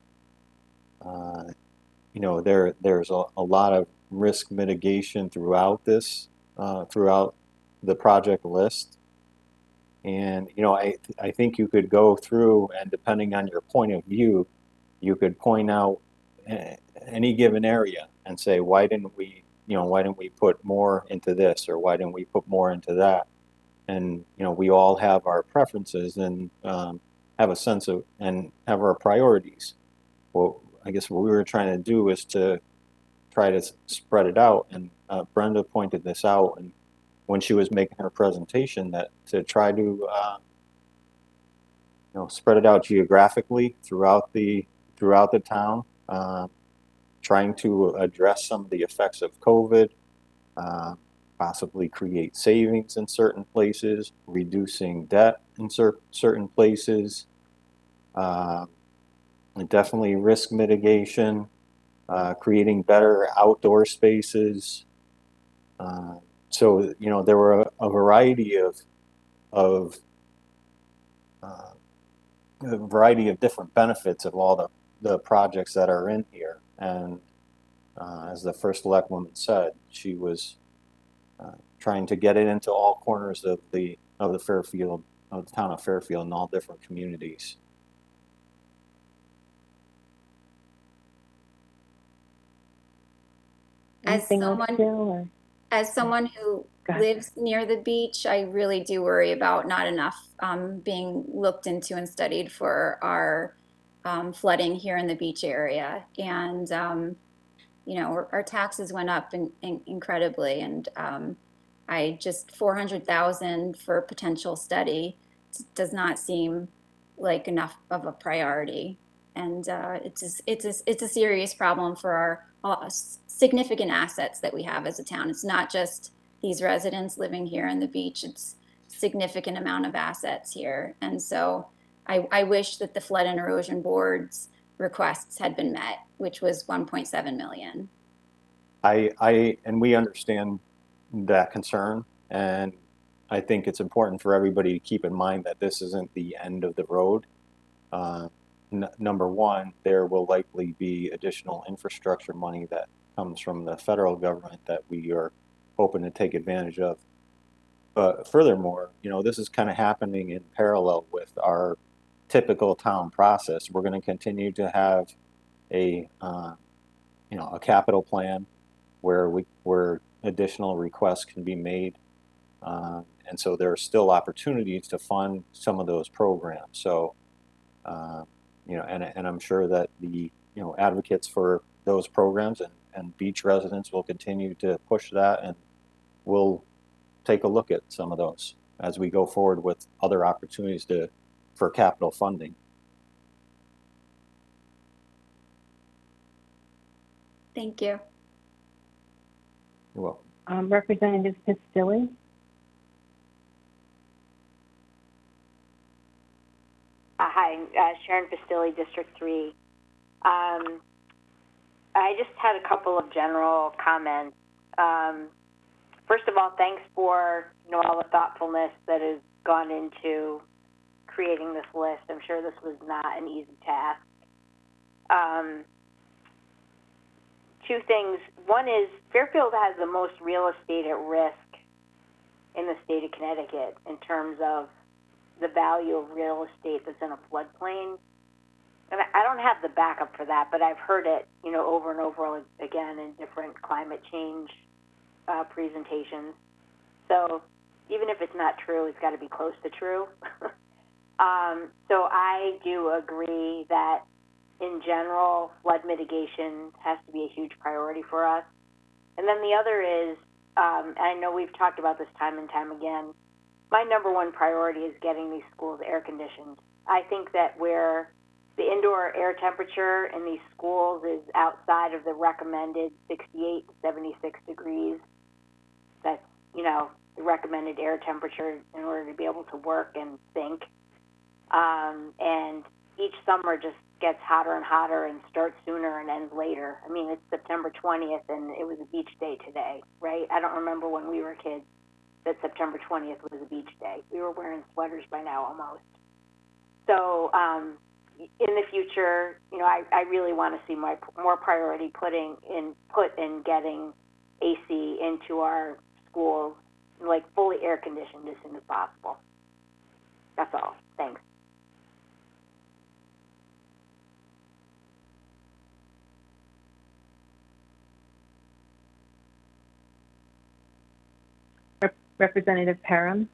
You know, there's a lot of risk mitigation throughout this, throughout the project list. And, you know, I think you could go through, and depending on your point of view, you could point out any given area and say, why didn't we put more into this, or why didn't we put more into that? And, you know, we all have our preferences and have a sense of, and have our priorities. Well, I guess what we were trying to do is to try to spread it out. And Brenda pointed this out, and when she was making her presentation, that to try to you know, spread it out geographically throughout the town, trying to address some of the effects of COVID, possibly create savings in certain places, reducing debt in certain places, and definitely risk mitigation, creating better outdoor spaces. So, you know, there were a variety of different benefits of all the projects that are in here. And as the first selectwoman said, she was trying to get it into all corners of the Fairfield, of the town of Fairfield, and all different communities. Anything else, Jill? As someone who lives near the beach, I really do worry about not enough being looked into and studied for our flooding here in the beach area. And, you know, our taxes went up incredibly, and I just 400,000 for potential study does not seem like enough of a priority. And it's a serious problem for our significant assets that we have as a town. It's not just these residents living here on the beach, it's significant amount of assets here. And so I wish that the Flood and Erosion Board's requests had been met, which was 1.7 million. And we understand that concern, and I think it's important for everybody to keep in mind that this isn't the end of the road. Number one, there will likely be additional infrastructure money that comes from the federal government that we are hoping to take advantage of. But furthermore, you know, this is kind of happening in parallel with our typical town process. We're going to continue to have a you know, a capital plan where additional requests can be made, and so there are still opportunities to fund some of those programs. So you know, and I'm sure that the, you know, advocates for those programs and beach residents will continue to push that, and we'll take a look at some of those as we go forward with other opportunities for capital funding. Thank you. You're welcome. Representative Pistilli? Hi, Sharon Pistilli, District 3. I just had a couple of general comments. First of all, thanks for, you know, all the thoughtfulness that has gone into creating this list. I'm sure this was not an easy task. Two things. One is Fairfield has the most real estate at risk in the state of Connecticut in terms of the value of real estate that's in a floodplain. And I don't have the backup for that, but I've heard it, you know, over and over again in different climate change presentations. So even if it's not true, it's got to be close to true. So I do agree that in general, flood mitigation has to be a huge priority for us. And then the other is, and I know we've talked about this time and time again, my number one priority is getting these schools air conditioned. I think that where the indoor air temperature in these schools is outside of the recommended 68 to 76 degrees, that's, you know, the recommended air temperature in order to be able to work and think. And each summer just gets hotter and hotter and starts sooner and ends later. I mean, it's September 20th and it was a beach day today, right? I don't remember when we were kids. that September 20th was a beach day. We were wearing sweaters by now almost. So in the future, you know, I really want to see more priority put in getting AC into our schools, like fully air conditioned as soon as possible. That's all. Thanks. Representative Parham.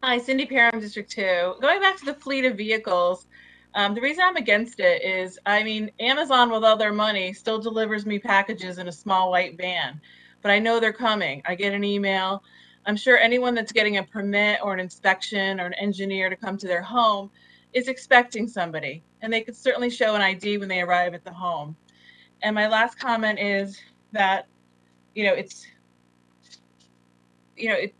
Hi, Cindy Parham, District 2. Going back to the fleet of vehicles, the reason I'm against it is, I mean, Amazon with all their money still delivers me packages in a small white van, but I know they're coming. I get an email. I'm sure anyone that's getting a permit or an inspection or an engineer to come to their home is expecting somebody, and they could certainly show an ID when they arrive at the home. And my last comment is that, you know,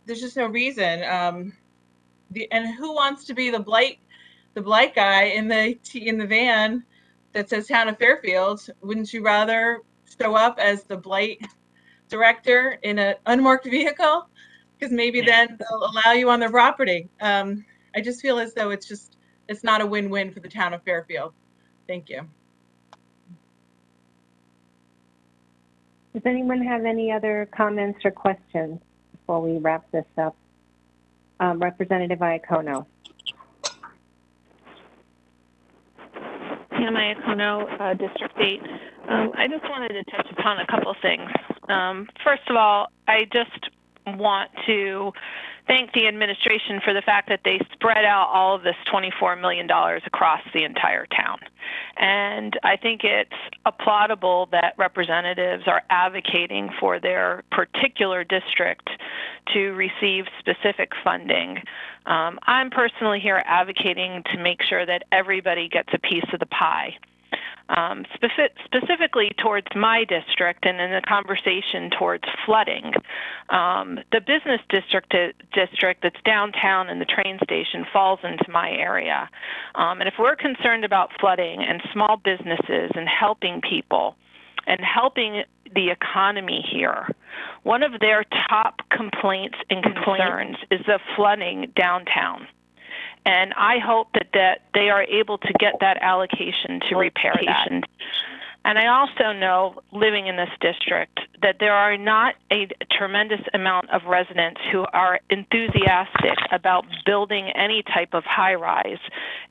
there's just no reason. And who wants to be the blight guy in the van that says Town of Fairfield? Wouldn't you rather show up as the blight director in an unmarked vehicle? Because maybe then they'll allow you on their property. I just feel as though it's not a win-win for the Town of Fairfield. Thank you. Does anyone have any other comments or questions before we wrap this up? Representative Iacono. Pam Iacono, District 8. I just wanted to touch upon a couple things. First of all, I just want to thank the administration for the fact that they spread out all of this $24 million across the entire town. And I think it's applaudable that representatives are advocating for their particular district to receive specific funding. I'm personally here advocating to make sure that everybody gets a piece of the pie. Specifically towards my district and in the conversation towards flooding. The business district that's downtown and the train station falls into my area. And if we're concerned about flooding and small businesses and helping people and helping the economy here, one of their top complaints and concerns is the flooding downtown. And I hope that they are able to get that allocation to repair that. And I also know, living in this district, that there are not a tremendous amount of residents who are enthusiastic about building any type of high-rise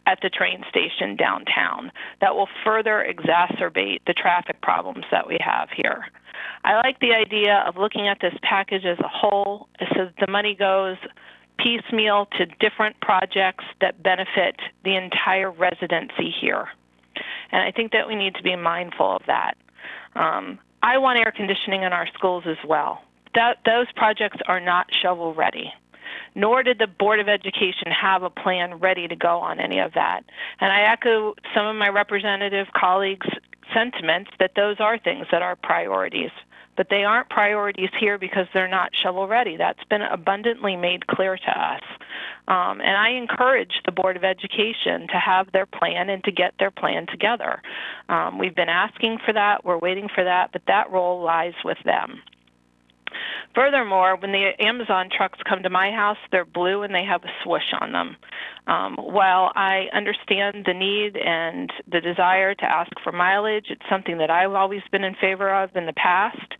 at the train station downtown that will further exacerbate the traffic problems that we have here. I like the idea of looking at this package as a whole, so the money goes piecemeal to different projects that benefit the entire residency here. And I think that we need to be mindful of that. I want air conditioning in our schools as well. Those projects are not shovel ready, nor did the Board of Education have a plan ready to go on any of that. And I echo some of my representative colleagues' sentiments that those are things that are priorities. But they aren't priorities here because they're not shovel ready. That's been abundantly made clear to us. And I encourage the Board of Education to have their plan and to get their plan together. We've been asking for that, we're waiting for that, but that role lies with them. Furthermore, when the Amazon trucks come to my house, they're blue and they have a swoosh on them. While I understand the need and the desire to ask for mileage, it's something that I've always been in favor of in the past.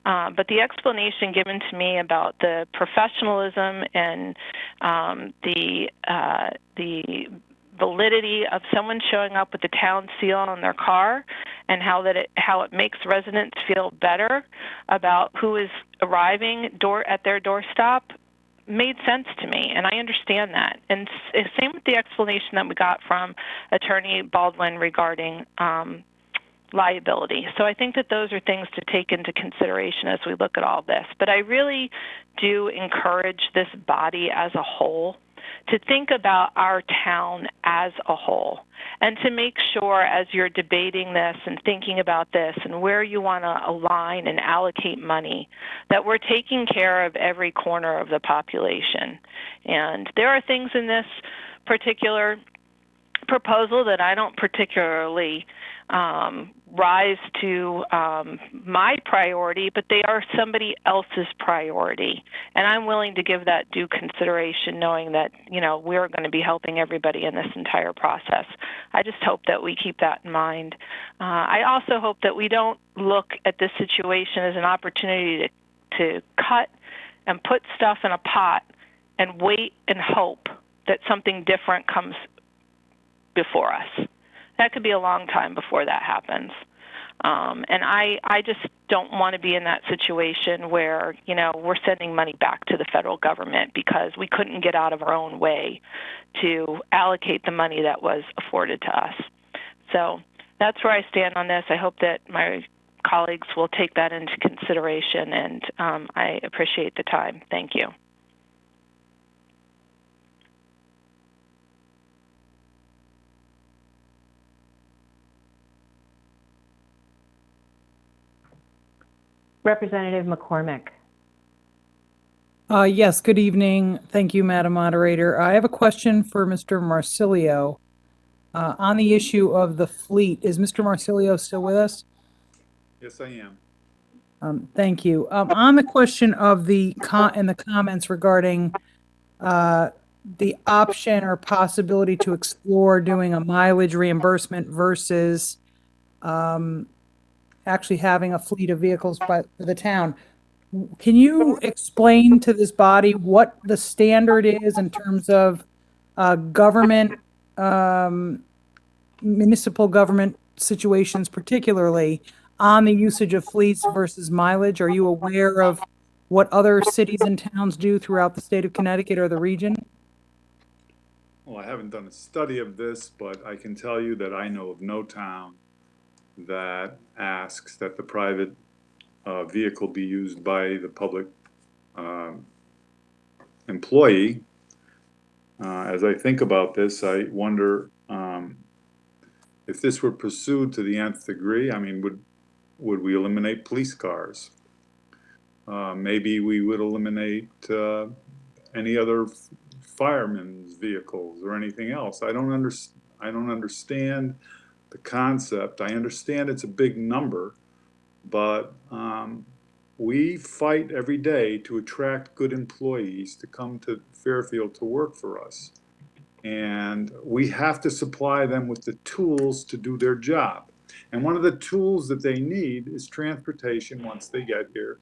But the explanation given to me about the professionalism and the validity of someone showing up with the town seal on their car and how it makes residents feel better about who is arriving at their doorstep made sense to me, and I understand that. And same with the explanation that we got from Attorney Baldwin regarding liability. So I think that those are things to take into consideration as we look at all this. But I really do encourage this body as a whole to think about our town as a whole and to make sure as you're debating this and thinking about this and where you want to align and allocate money, that we're taking care of every corner of the population. And there are things in this particular proposal that I don't particularly rise to my priority, but they are somebody else's priority. And I'm willing to give that due consideration, knowing that, you know, we're going to be helping everybody in this entire process. I just hope that we keep that in mind. I also hope that we don't look at this situation as an opportunity to cut and put stuff in a pot and wait and hope that something different comes before us. That could be a long time before that happens. And I just don't want to be in that situation where, you know, we're sending money back to the federal government because we couldn't get out of our own way to allocate the money that was afforded to us. So that's where I stand on this. I hope that my colleagues will take that into consideration, and I appreciate the time. Thank you. Representative McCormick. Yes, good evening. Thank you, Madam Moderator. I have a question for Mr. Marsilio on the issue of the fleet. Is Mr. Marsilio still with us? Yes, I am. Thank you. On the question of the comments regarding the option or possibility to explore doing a mileage reimbursement versus actually having a fleet of vehicles by the town. Can you explain to this body what the standard is in terms of government, municipal government situations, particularly on the usage of fleets versus mileage? Are you aware of what other cities and towns do throughout the state of Connecticut or the region? Well, I haven't done a study of this, but I can tell you that I know of no town that asks that the private vehicle be used by the public employee. As I think about this, I wonder if this were pursued to the nth degree. I mean, would we eliminate police cars? Maybe we would eliminate any other firemen's vehicles or anything else. I don't understand the concept. I understand it's a big number, but we fight every day to attract good employees to come to Fairfield to work for us. And we have to supply them with the tools to do their job. And one of the tools that they need is transportation once they get here,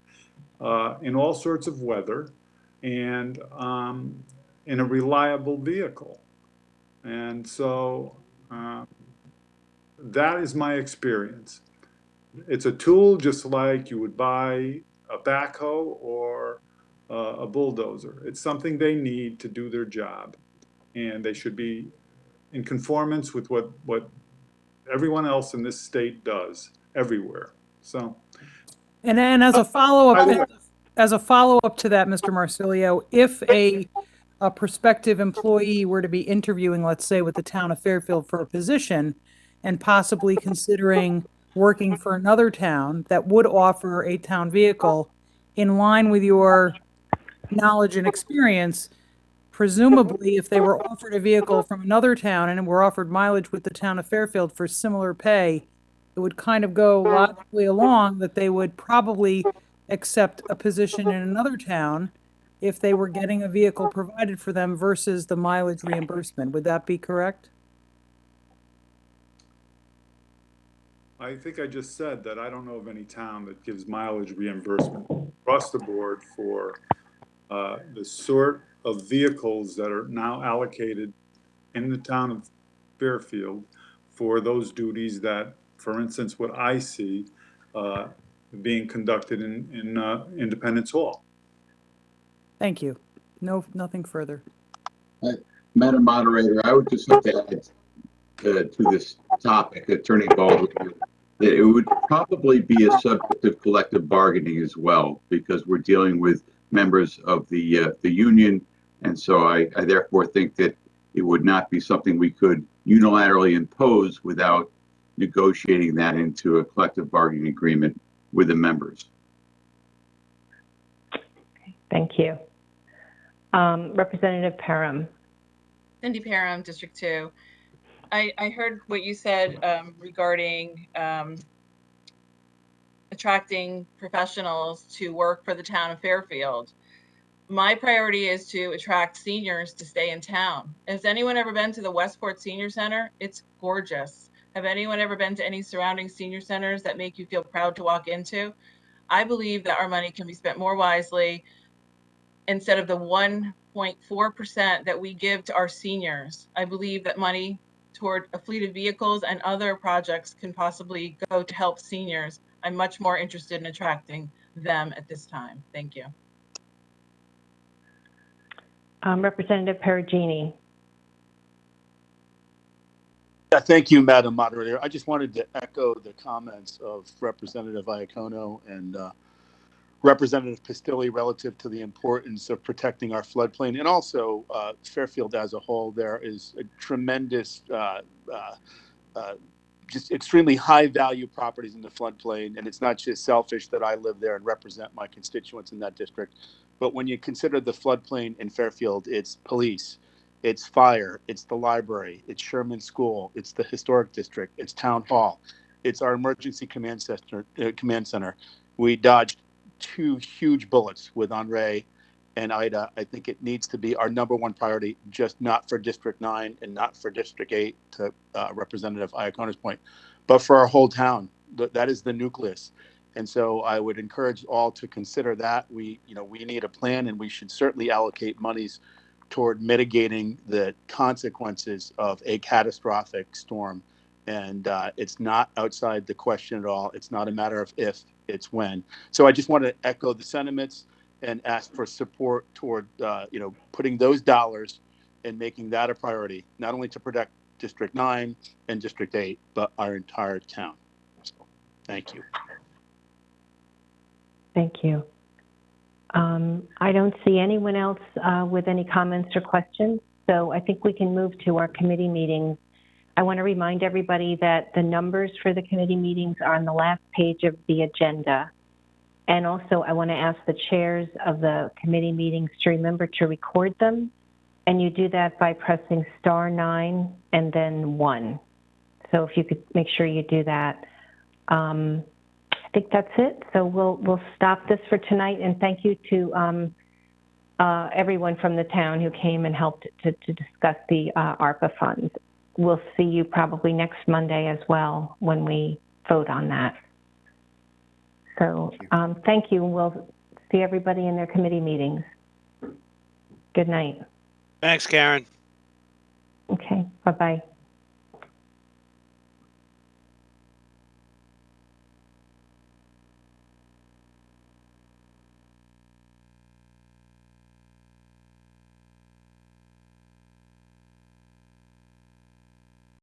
in all sorts of weather, and in a reliable vehicle. And so that is my experience. It's a tool just like you would buy a backhoe or a bulldozer. It's something they need to do their job, and they should be in conformance with what everyone else in this state does everywhere. So, And then as a follow-up to that, Mr. Marsilio, if a prospective employee were to be interviewing, let's say, with the town of Fairfield for a position and possibly considering working for another town that would offer a town vehicle in line with your knowledge and experience, presumably if they were offered a vehicle from another town and were offered mileage with the town of Fairfield for similar pay, it would kind of go logically along that they would probably accept a position in another town if they were getting a vehicle provided for them versus the mileage reimbursement. Would that be correct? I think I just said that I don't know of any town that gives mileage reimbursement across the board for the sort of vehicles that are now allocated in the town of Fairfield for those duties that, for instance, what I see being conducted in Independence Hall. Thank you. No, nothing further. Madam Moderator, I would just like to add to this topic, Attorney Baldwin, that it would probably be a subject of collective bargaining as well, because we're dealing with members of the union, and so I therefore think that it would not be something we could unilaterally impose without negotiating that into a collective bargaining agreement with the members. Thank you. Representative Parham. Cindy Parham, District 2. I heard what you said regarding attracting professionals to work for the town of Fairfield. My priority is to attract seniors to stay in town. Has anyone ever been to the Westport Senior Center? It's gorgeous. Have anyone ever been to any surrounding senior centers that make you feel proud to walk into? I believe that our money can be spent more wisely instead of the 1.4% that we give to our seniors. I believe that money toward a fleet of vehicles and other projects can possibly go to help seniors. I'm much more interested in attracting them at this time. Thank you. Representative Perugini. Yeah, thank you, Madam Moderator. I just wanted to echo the comments of Representative Iacono and Representative Pistilli relative to the importance of protecting our floodplain, and also Fairfield as a whole. There is a tremendous, just extremely high value properties in the floodplain, and it's not just selfish that I live there and represent my constituents in that district, but when you consider the floodplain in Fairfield, it's police, it's fire, it's the library, it's Sherman School, it's the historic district, it's town hall, it's our emergency command center. We dodged 2 huge bullets with Henri and Ida. I think it needs to be our #1 priority, just not for District 9 and not for District 8, to Representative Iacono's point, but for our whole town. That is the nucleus. And so I would encourage all to consider that. We need a plan, and we should certainly allocate monies toward mitigating the consequences of a catastrophic storm. And it's not outside the question at all. It's not a matter of if, it's when. So I just want to echo the sentiments and ask for support toward, putting those dollars and making that a priority, not only to protect District 9 and District 8, but our entire town. So, thank you. Thank you. I don't see anyone else with any comments or questions, so I think we can move to our committee meetings. I want to remind everybody that the numbers for the committee meetings are on the last page of the agenda. And also, I want to ask the chairs of the committee meetings to remember to record them. And you do that by pressing *9 and then 1. So if you could make sure you do that. I think that's it. So we'll stop this for tonight. And thank you to everyone from the town who came and helped to discuss the ARPA funds. We'll see you probably next Monday as well when we vote on that. So thank you. We'll see everybody in their committee meetings. Good night. Thanks, Karen. Okay, bye-bye.